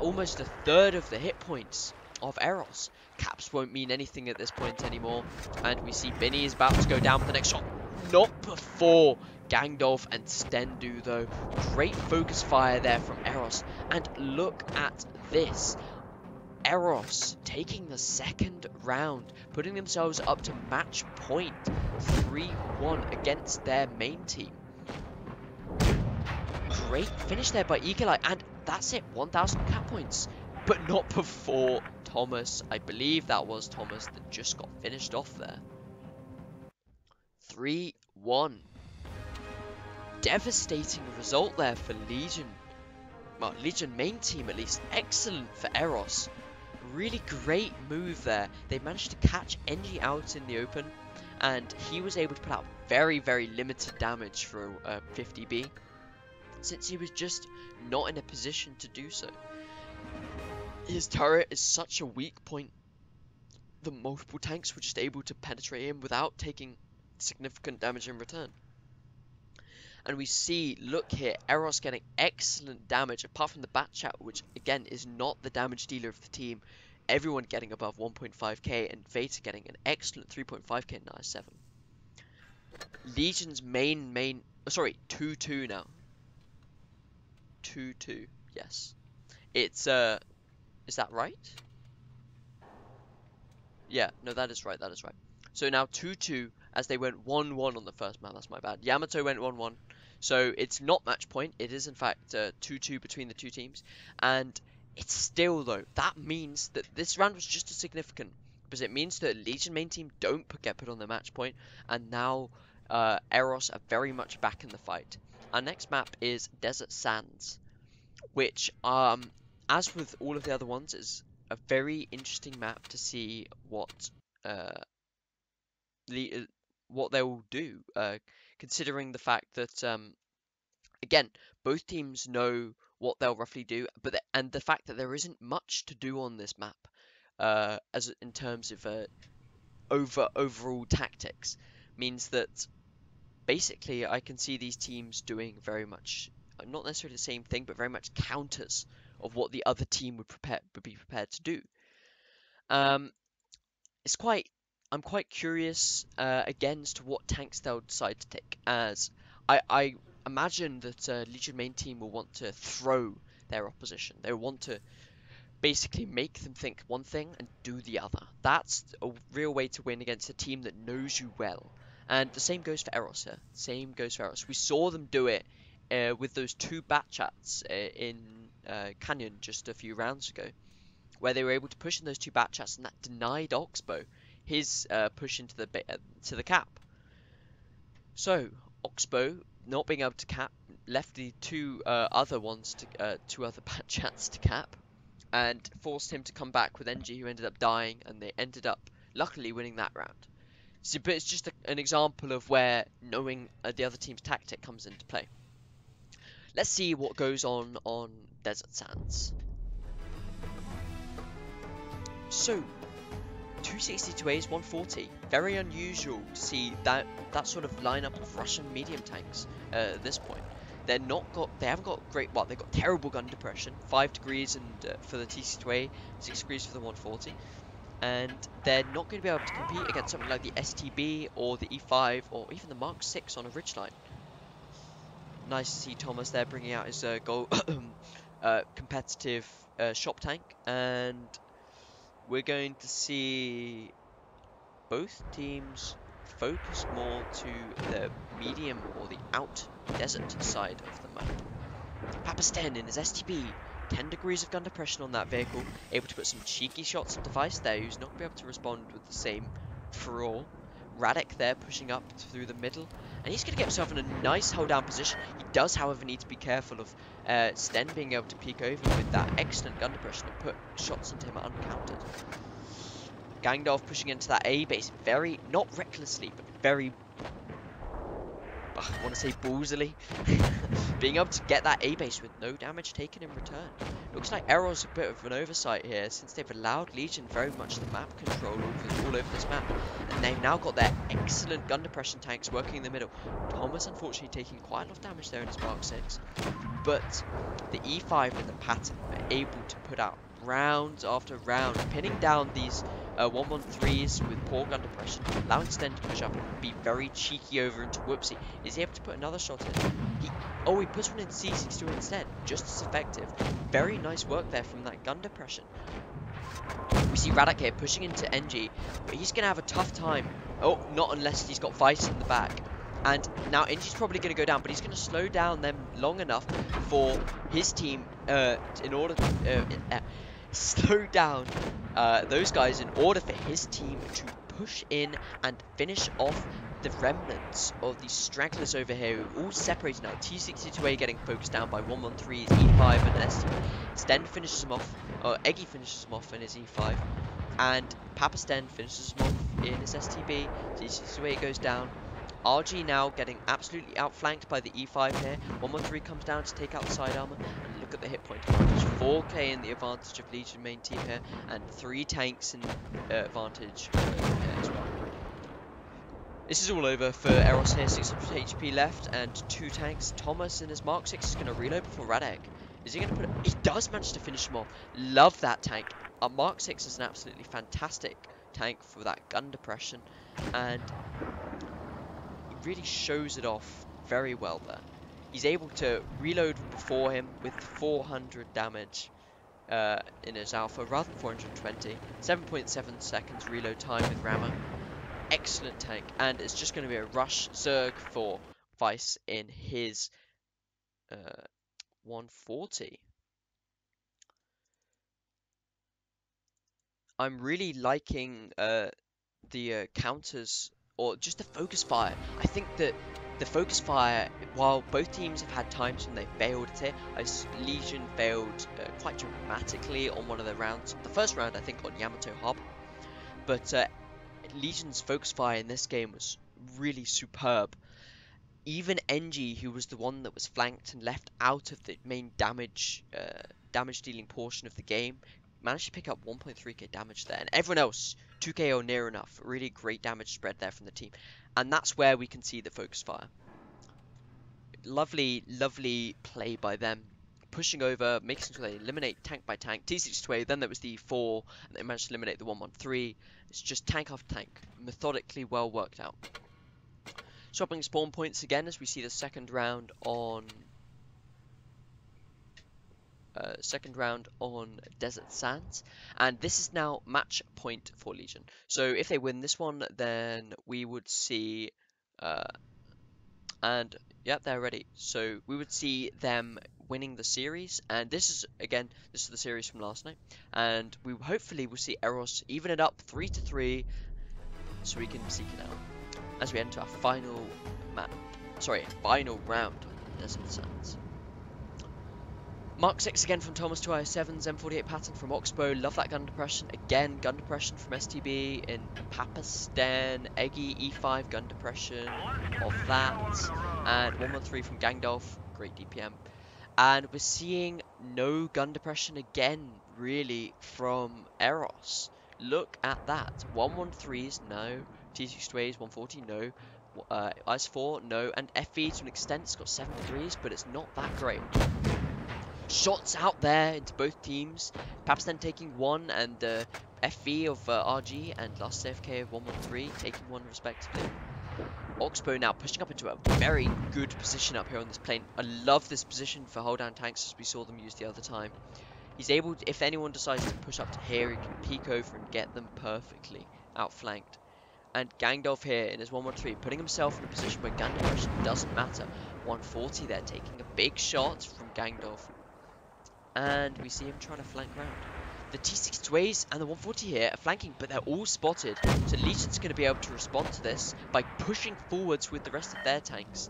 almost a third of the hit points of Eros. Caps won't mean anything at this point anymore, and we see Binny is about to go down with the next shot. Not before Gangdolf and Sten do though. Great focus fire there from Eros, and look at this. Eros taking the second round, putting themselves up to match point 3-1 against their main team. Great finish there by Eagle Eye, and that's it, 1,000 cap points, but not before Thomas. I believe that was Thomas that just got finished off there. 3-1. Devastating result there for Legion. Well, Legion main team at least. Excellent for Eros. Really great move there. They managed to catch NG out in the open, and he was able to put out very, very limited damage for a 50B, since he was just not in a position to do so. His turret is such a weak point that multiple tanks were just able to penetrate him without taking significant damage in return. And we see, look here, Eros getting excellent damage, apart from the Batchat, which again is not the damage dealer of the team. Everyone getting above 1.5k, and Veta getting an excellent 3.5k in IS-7. Legion's sorry, 2-2 now. 2-2, yes. It's, is that right? Yeah, no, that is right, that is right. So now 2-2, as they went 1-1 on the first map, that's my bad. Yamato went 1-1, so it's not match point, it is in fact 2-2 between the two teams, and it's still though, that means that this round was just as significant, because it means that Legion main team don't get put on the match point, and now Eros are very much back in the fight. Our next map is Desert Sands, which, as with all of the other ones, is a very interesting map to see what they will do, considering the fact that again, both teams know what they'll roughly do, but and the fact that there isn't much to do on this map, as in terms of overall tactics, means that basically I can see these teams doing very much, not necessarily the same thing, but very much counters of what the other team would be prepared to do. I'm quite curious again as to what tanks they'll decide to take, as I imagine that Legion main team will want to throw their opposition. They want to basically make them think one thing and do the other. That's a real way to win against a team that knows you well. And the same goes for Eros here. Same goes for Eros. We saw them do it with those two Batchats in Canyon just a few rounds ago, where they were able to push in those two Batchats, and that denied Oxbow his push into the cap. So Oxbow not being able to cap left the two other bad chats to cap, and forced him to come back with NG, who ended up dying, and they ended up luckily winning that round. So, but it's just an example of where knowing the other team's tactic comes into play. Let's see what goes on Desert Sands. So, 260 to A's 140. Very unusual to see that sort of lineup of Russian medium tanks at this point. They haven't got great. Well, they've got terrible gun depression. 5 degrees and for the TC2A, 6 degrees for the 140. And they're not going to be able to compete against something like the STB or the E5 or even the Mark 6 on a ridgeline. Nice to see Thomas there bringing out his competitive shop tank, and we're going to see both teams focus more to the medium or the out desert side of the map. Papasten in his STB, 10 degrees of gun depression on that vehicle, able to put some cheeky shots on Device there, who's not going to be able to respond with the same furore. Radek there pushing up through the middle, and he's going to get himself in a nice hold down position. He does, however, need to be careful of Sten being able to peek over with that excellent gun depression and put shots into him uncounted. Gangdolf pushing into that A base, very, not recklessly, but very, I want to say ballsily, being able to get that A base with no damage taken in return. Looks like Eros a bit of an oversight here, since they've allowed Legion very much the map control all over this map, and they've now got their excellent gun depression tanks working in the middle. Thomas unfortunately taking quite a lot of damage there in his Mark 6, but the E5 and the Pattern are able to put out rounds after round, pinning down these 113s with poor gun depression, allowing Sten to push up and be very cheeky over into Whoopsie. Is he able to put another shot in? He puts one in C62 instead, just as effective. Very nice work there from that gun depression. We see Radek here pushing into NG, but he's going to have a tough time. Oh, not unless he's got Vice in the back. And now NG's probably going to go down, but he's going to slow down them long enough for his team in order to slow down those guys in order for his team to push in and finish off the remnants of these stragglers over here who all separated now. T62A getting focused down by 113's E5 and STB. Sten finishes him off, or Eggy finishes him off in his E5, and Papa Sten finishes him off in his STB. T62A goes down. RG now getting absolutely outflanked by the E5 here. 113 comes down to take out the side armor, and look at the hit point advantage. 4k in the advantage of Legion main team here, and 3 tanks in advantage here as well. This is all over for Eros here, 600 HP left and 2 tanks. Thomas in his Mark 6 is going to reload before Radek. Is he going to put it? He does manage to finish him off. Love that tank. Mark 6 is an absolutely fantastic tank for that gun depression, and he really shows it off very well there. He's able to reload before him with 400 damage in his alpha rather than 420. 7.7 seconds reload time with Rammer. Excellent tank, and it's just going to be a rush Zerg for Vice in his 140. I'm really liking the counters, or just the focus fire. I think that the focus fire, while both teams have had times when they failed at it, Legion failed quite dramatically on one of the rounds. The first round, I think, on Yamato Hub, but Legion's focus fire in this game was really superb. Even NG, who was the one that was flanked and left out of the main damage dealing portion of the game, managed to pick up 1.3k damage there, and everyone else 2k or near enough. Really great damage spread there from the team, and that's where we can see the focus fire. Lovely play by them, pushing over, making sure they eliminate tank by tank. T62A, then there was the E4, and they managed to eliminate the 113. It's just tank after tank, methodically well worked out. Swapping spawn points again as we see the second round on Desert Sands, and this is now match point for Legion. So if they win this one, then we would see, and yep, they're ready. So we would see them winning the series, and this is the series from last night, and we hopefully will see Eros even it up 3-3, so we can seek it out as we enter our final round on Desert Sands. Mark 6 again from Thomas to IS7s, M48 pattern from Oxbow. Love that gun depression. Again, gun depression from STB in Papistan. Eggy E5 gun depression of that. And 113 from Gangdolf. Great DPM. And we're seeing no gun depression again, really, from Eros. Look at that. 113s, no. T62As, 140, no. IS4, no. And FE to an extent, it's got 7 degrees, but it's not that great. Shots out there into both teams. Papistan taking one, and FV of RG and Last AFK of 113 taking one respectively. Oxbow now pushing up into a very good position up here on this plane. I love this position for hold down tanks as we saw them use the other time. He's able to, if anyone decides to push up to here, he can peek over and get them perfectly outflanked. And Gangdolf here in his 113, putting himself in a position where gun depression doesn't matter. 140 there, taking a big shot from Gangdolf. And we see him trying to flank round. The T62As and the 140 here are flanking, but they're all spotted. So Legion's going to be able to respond to this by pushing forwards with the rest of their tanks.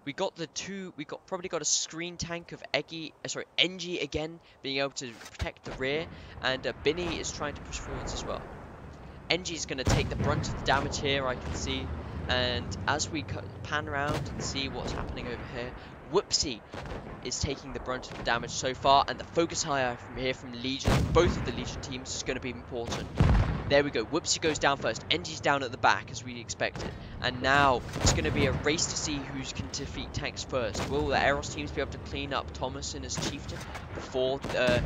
We got probably got a screen tank of NG again, being able to protect the rear, and Binny is trying to push forwards as well. NG is going to take the brunt of the damage here, I can see. And as we pan around and see what's happening over here, Whoopsie is taking the brunt of the damage so far, and the focus higher from here from Legion, both of the Legion teams, is going to be important. There we go, Whoopsie goes down first, NG's down at the back as we expected, and now it's going to be a race to see who can defeat tanks first. Will the Eros teams be able to clean up Thomas and his chieftain before the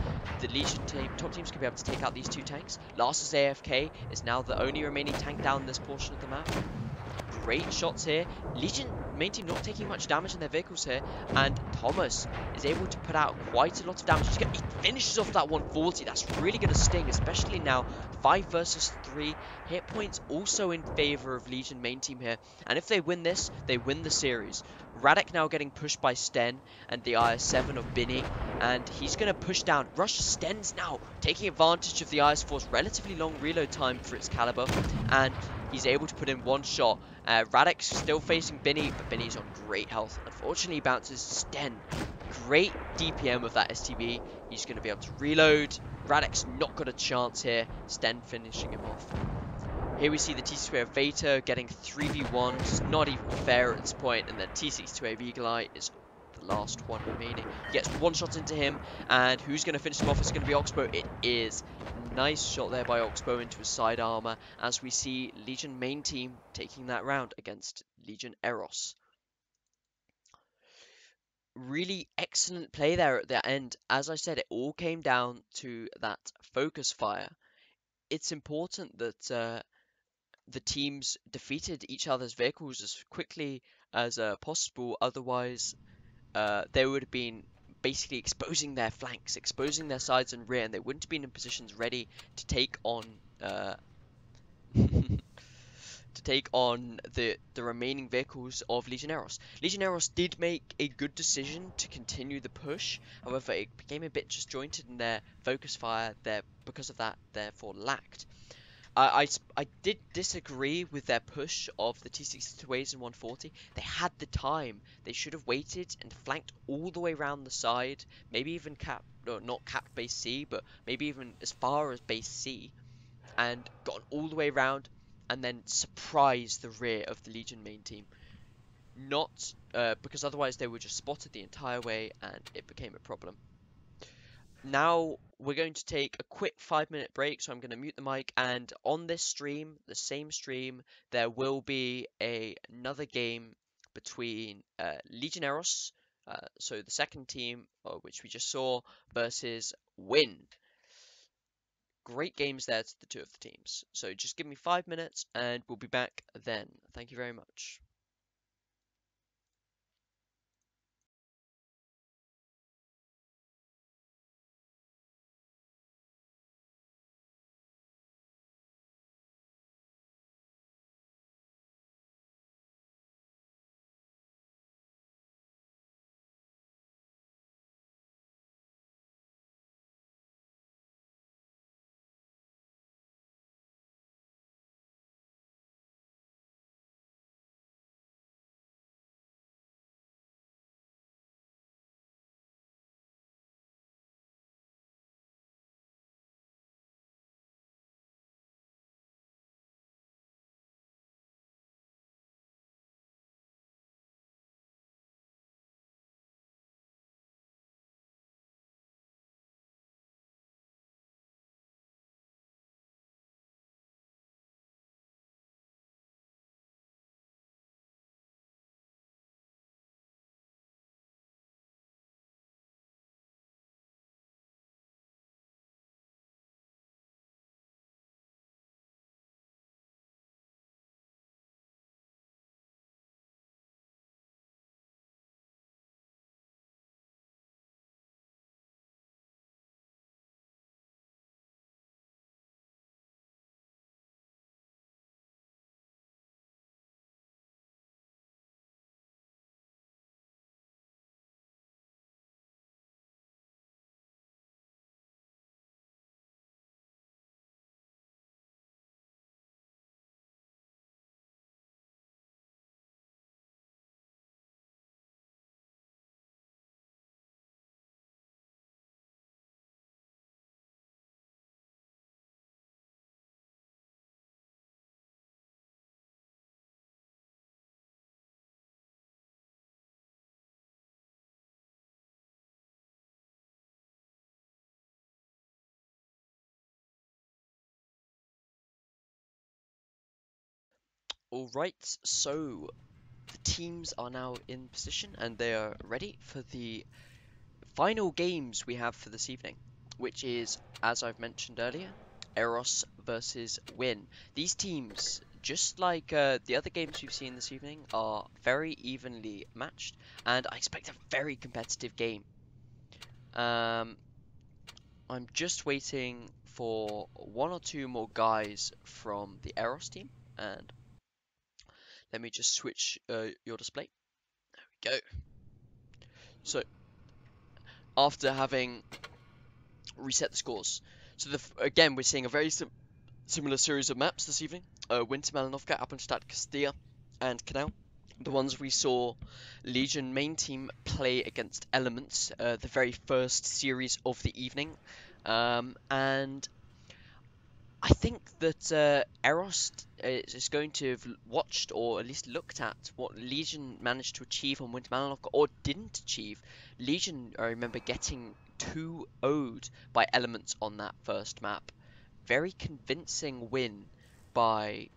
Legion top teams can be able to take out these two tanks? Last's AFK is now the only remaining tank down this portion of the map. Great shots here. Legion main team not taking much damage in their vehicles here, and Thomas is able to put out quite a lot of damage. He finishes off that 140. That's really going to sting, especially now 5 versus 3. Hit points also in favor of Legion main team here, and if they win this, they win the series. Radek now getting pushed by Sten and the IS7 of Binny, and he's going to push down. Rush Sten's now taking advantage of the IS4's relatively long reload time for its caliber, and he's able to put in one shot. Radek's still facing Binny, but Binny's on great health. Unfortunately, he bounces Sten. Great DPM of that STB. He's going to be able to reload. Radek's not got a chance here. Sten finishing him off. Here we see the T62A Veta getting 3v1. It's not even fair at this point. And then T62A Eagle Eye is the last one remaining. He gets one shot into him. And who's going to finish him off? It's going to be Oxbow. It is. Nice shot there by Oxbow into his side armor. As we see Legion main team taking that round against Legion Eros. Really excellent play there at the end. As I said, it all came down to that focus fire. It's important that the teams defeated each other's vehicles as quickly as possible. Otherwise, they would have been basically exposing their flanks, exposing their sides and rear, and they wouldn't have been in positions ready to take on the remaining vehicles of Legion Eros. Legion Eros did make a good decision to continue the push. However, it became a bit disjointed in their focus fire there because of that, therefore lacked. I did disagree with their push of the T62As and 140. They had the time. They should have waited and flanked all the way around the side, maybe even not capped base C, but maybe even as far as base C, and gone all the way around, and then surprise the rear of the Legion main team. Not because otherwise they were just spotted the entire way, and it became a problem. Now we're going to take a quick 5-minute break, so I'm going to mute the mic, and on this stream, the same stream, there will be another game between Legion Eros, so the second team, which we just saw, versus W1N. Great games there to the two of the teams. So just give me 5 minutes and we'll be back then. Thank you very much. Alright, so the teams are now in position and they are ready for the final games we have for this evening, which is, as I've mentioned earlier, Eros versus W1N. These teams, just like the other games we've seen this evening, are very evenly matched, and I expect a very competitive game. I'm just waiting for one or two more guys from the Eros team, and let me just switch your display. There we go. So, after having reset the scores. So again, we're seeing a very similar series of maps this evening. Winter Malinovka, Appenstadt, Castilla, and Canal. The ones we saw Legion main team play against Elements, the very first series of the evening. And I think that Eros is going to have watched or at least looked at what Legion managed to achieve on Winter Malinovka or didn't achieve. Legion, I remember getting 2-0'd by Elements on that first map. Very convincing win by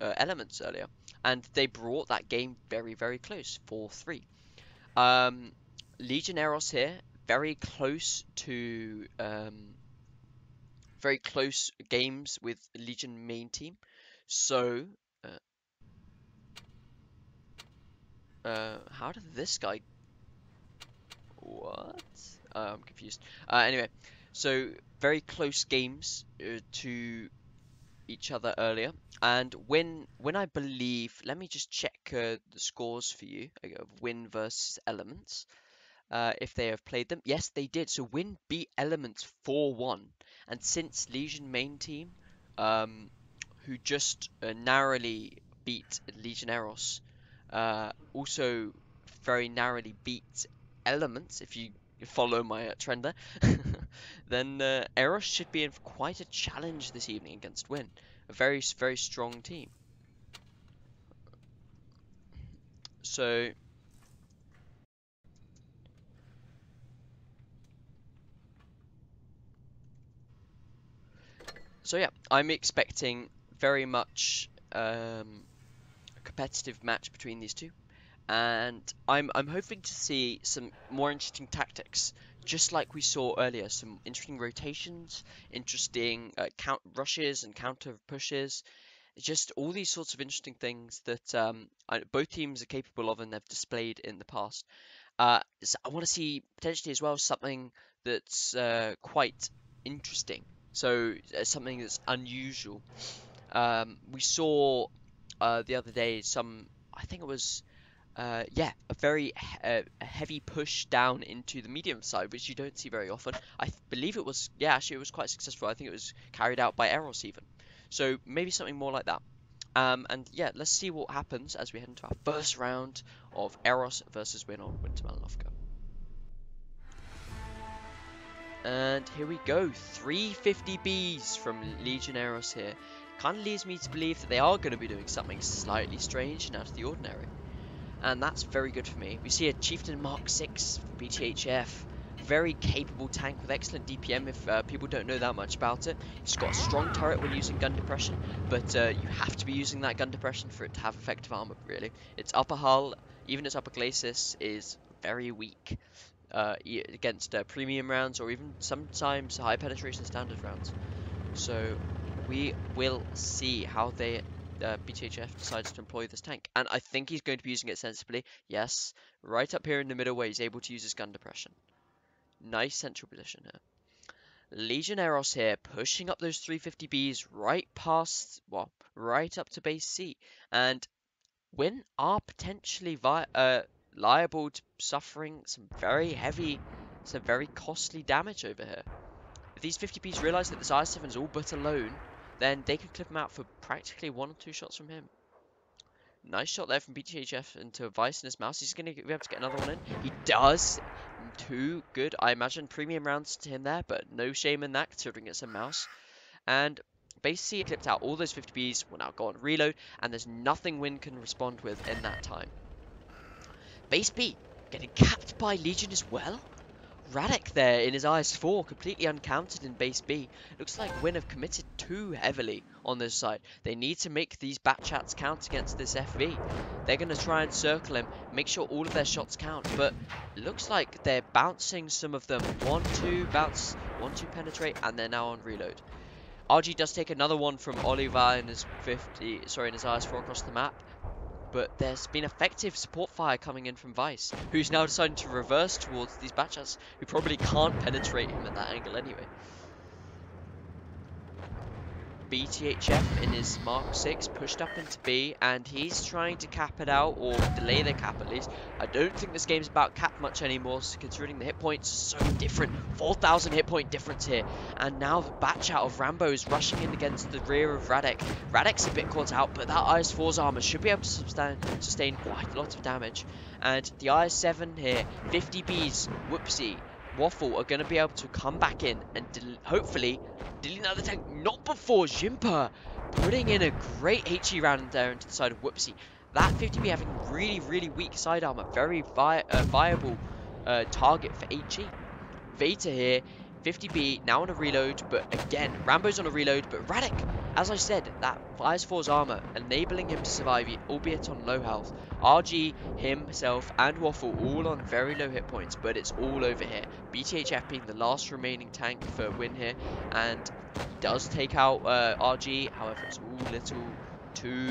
Elements earlier. And they brought that game very, very close, 4-3. Legion Eros here, very close to very close games with Legion main team. So, how did this guy? What? I'm confused. Anyway, so very close games to each other earlier, and when I believe, let me just check the scores for you of W1N versus Elements. If they have played them. Yes, they did. So W1N beat Elements 4-1. And since Legion main team, who just narrowly beat Legion Eros, also very narrowly beat Elements, if you follow my trend there, then Eros should be in for quite a challenge this evening against W1N. A very, very strong team. So yeah, I'm expecting very much a competitive match between these two, and I'm hoping to see some more interesting tactics, just like we saw earlier. Some interesting rotations, interesting count rushes and counter pushes, just all these sorts of interesting things that both teams are capable of and they've displayed in the past. So I want to see potentially as well something that's quite interesting. So something that's unusual. We saw the other day I think it was, yeah, a very a heavy push down into the medium side, which you don't see very often. I believe it was, yeah, actually it was quite successful. I think it was carried out by Eros even. So maybe something more like that. And yeah, let's see what happens as we head into our first round of Eros versus W1N on Winter Malinovka. And here we go, 350Bs from Legion Eros here. Kind of leads me to believe that they are going to be doing something slightly strange and out of the ordinary. And that's very good for me. We see a Chieftain Mark 6 BTHF. Very capable tank with excellent DPM if people don't know that much about it. It's got a strong turret when using gun depression, but you have to be using that gun depression for it to have effective armor, really. Its upper hull, even its upper glacis, is very weak against premium rounds or even sometimes high penetration standard rounds. So we will see how they BTHF decides to employ this tank, and I think he's going to be using it sensibly. Yes, right up here in the middle where he's able to use his gun depression. Nice central position here. Legion Eros here, pushing up those 350Bs right past, well, right up to base C, and W1N are potentially liable to suffering some very heavy, some very costly damage over here. If these 50Bs realise that this I7 is all but alone, then they could clip him out for practically 1 or 2 shots from him. Nice shot there from BTHF into Vice and his mouse. He's going to be able to get another one in. He does. 2 good. I imagine premium rounds to him there, but no shame in that considering it's a mouse. And basically clipped out all those 50Bs. Will now go on reload, and there's nothing W1N can respond with in that time. Base B getting capped by Legion as well. Radek there in his IS-4, completely uncounted in base B. Looks like Win have committed too heavily on this side. They need to make these bat chats count against this FV. They're going to try and circle him, make sure all of their shots count, but it looks like they're bouncing some of them. 1-2 bounce, 1-2 penetrate, and they're now on reload. RG does take another one from Oliver in his in his IS-4 across the map. But there's been effective support fire coming in from Vice, who's now deciding to reverse towards these batchers, who probably can't penetrate him at that angle anyway. BTHF in his Mark 6 pushed up into B, and he's trying to cap it out, or delay the cap at least. I don't think this game's about cap much anymore, considering the hit points are so different. 4,000 hit point difference here, and now the batch out of Rambo is rushing in against the rear of Radek. Radek's a bit caught out, but that IS-4's armor should be able to sustain quite a lot of damage. And the IS-7 here, 50 Bs, whoopsie, Waffle are going to be able to come back in and hopefully delete another tank, not before Jimper putting in a great HE round there into the side of Whoopsie. That 50B having really weak side armor, very viable target for HE. Veta here, 50B now on a reload, but again, Rambo's on a reload, but Radek, as I said, that IS-4's armor, enabling him to survive, albeit on low health. RG, himself, and Waffle all on very low hit points, but it's all over here. BTHF being the last remaining tank for Win here, and does take out RG, however, it's all little too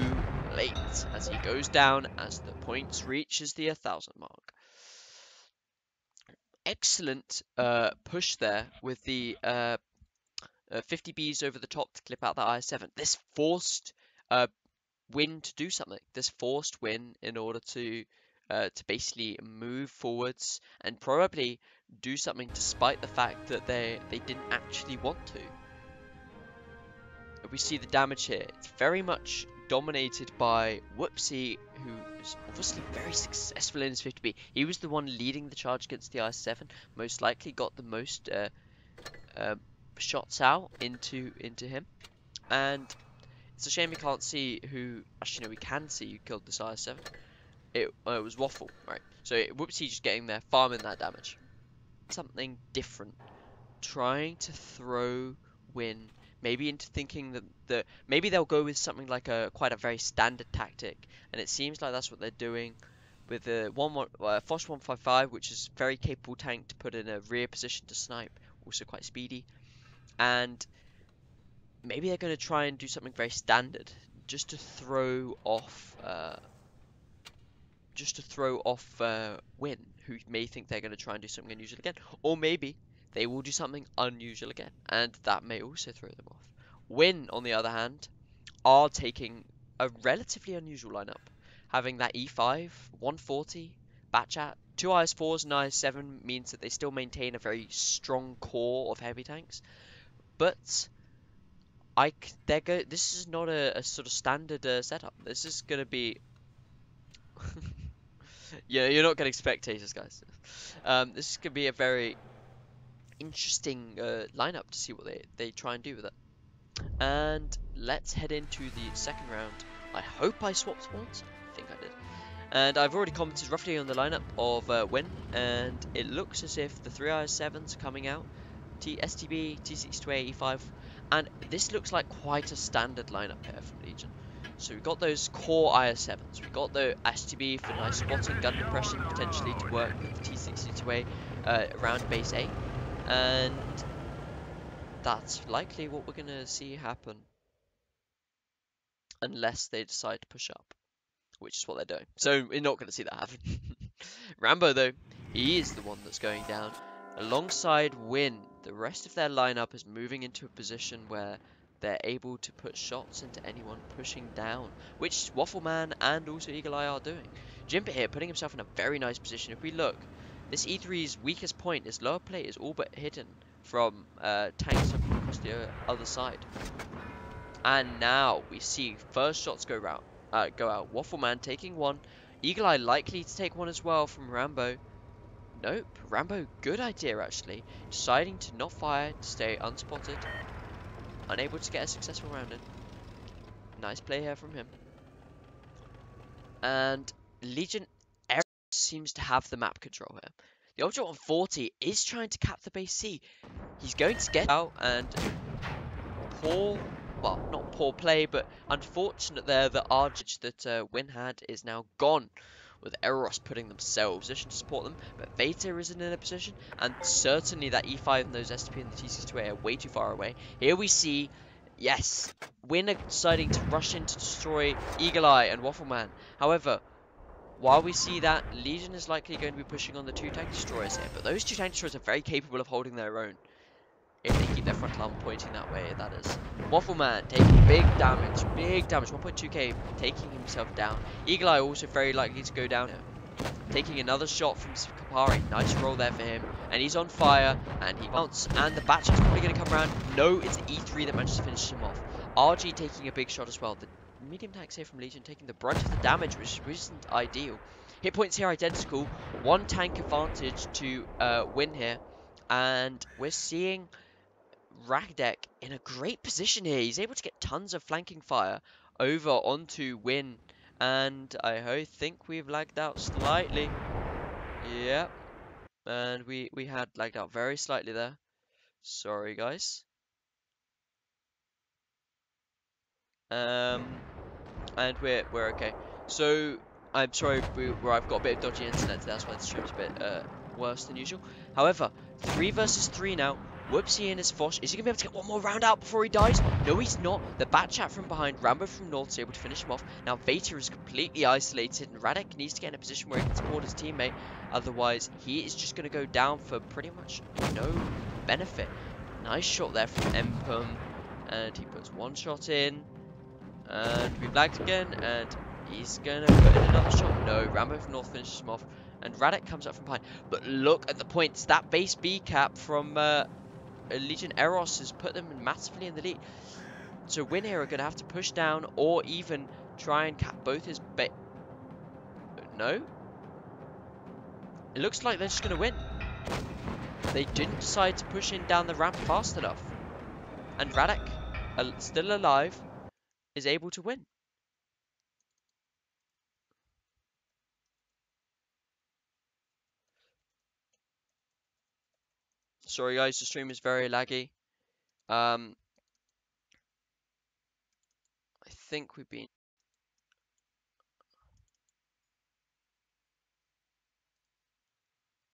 late as he goes down as the points reaches the 1,000 mark. Excellent push there with the 50 Bs over the top to clip out that IS-7. This forced Win to do something. This forced Win in order to basically move forwards and probably do something despite the fact that they didn't actually want to. We see the damage here. It's very much dominated by Whoopsie, who is obviously very successful in his 50B. He was the one leading the charge against the IS-7, most likely got the most shots out into him, and it's a shame we can't see who. Actually, no, we can see who killed this IS-7. It was Waffle, right? So Whoopsie just getting there, farming that damage. Something different, trying to throw Win maybe into thinking that maybe they'll go with something like quite a very standard tactic, and it seems like that's what they're doing with the Foch 155, which is very capable tank to put in a rear position to snipe, also quite speedy, and maybe they're going to try and do something very standard just to throw off Win, who may think they're going to try and do something unusual again, or maybe they will do something unusual again, and that may also throw them off. Win, on the other hand, are taking a relatively unusual lineup, having that E5, 140, Batchat, 2 IS4s and IS7 means that they still maintain a very strong core of heavy tanks, but this is not a sort of standard setup. This is going to be... Yeah, you're not getting spectators, guys. This is going to be a very interesting lineup to see what they try and do with it. And let's head into the second round. I hope I swapped spawns. I think I did. And I've already commented roughly on the lineup of Win, and it looks as if the 3 IS7s are coming out. STB, T62A, E5, and this looks like quite a standard lineup here from Legion. So we've got those core IS7s, we've got the STB for nice spotting, gun depression potentially to work with the T62A around base A, and that's likely what we're going to see happen unless they decide to push up, which is what they're doing. So we're not going to see that happen. Rambo, though, he is the one that's going down. Alongside Win, the rest of their lineup is moving into a position where they're able to put shots into anyone pushing down, which Waffleman and also Eagle Eye are doing. Jimper here putting himself in a very nice position. If we look, this E3's weakest point, his lower plate is all but hidden from tanks across the other side. And now we see first shots go out. Waffleman taking one. Eagle Eye likely to take one as well from Rambo. Nope, Rambo, good idea actually. Deciding to not fire, to stay unspotted. Unable to get a successful round in. Nice play here from him. And Legion Eros seems to have the map control here. The W140 is trying to cap the base C. He's going to get out, and poor, well, not poor play, but unfortunate there that Arch that Win had is now gone, with Eros putting themselves in a position to support them, but Veta isn't in a position, and certainly that E5 and those STP and the TC2A are way too far away. Here we see, yes, Win are deciding to rush in to destroy Eagle Eye and Waffleman. However, while we see that, Legion is likely going to be pushing on the two tank destroyers here, but those two tank destroyers are very capable of holding their own. If they keep their frontal arm pointing that way, that is. Waffleman taking big damage, 1.2k, taking himself down. Eagle Eye also very likely to go down here. Taking another shot from Kapari, nice roll there for him, and he's on fire, and he bounces, and the batch is probably going to come around. No, it's E3 that manages to finish him off. RG taking a big shot as well. The medium tanks here from Legion taking the brunt of the damage, which isn't ideal. Hit points here identical, one tank advantage to win here, and we're seeing Ragdek in a great position here. He's able to get tons of flanking fire over onto Win. And I think we've lagged out slightly. Yep. And we had lagged out very slightly there. Sorry, guys. And we're okay. So I'm sorry where I've got a bit of dodgy internet. That's why the stream's a bit worse than usual. However, 3 versus 3 now. Whoopsie in his Fosh. Is he gonna be able to get one more round out before he dies? No, he's not. The bat chat from behind, Rambo from North is able to finish him off. Now Veta is completely isolated, and Radek needs to get in a position where he can support his teammate. Otherwise, he is just gonna go down for pretty much no benefit. Nice shot there from Empum, and he puts one shot in. And we've lagged again, and he's going to put in another shot. No, Rambo from North finishes him off, and Radek comes up from behind. But look at the points. That base B cap from Legion Eros has put them massively in the lead. So Win here are going to have to push down, or even try and cap both his No? It looks like they're just going to win. They didn't decide to push in down the ramp fast enough. And Radek, still alive, is able to win. Sorry guys, the stream is very laggy. I think we've been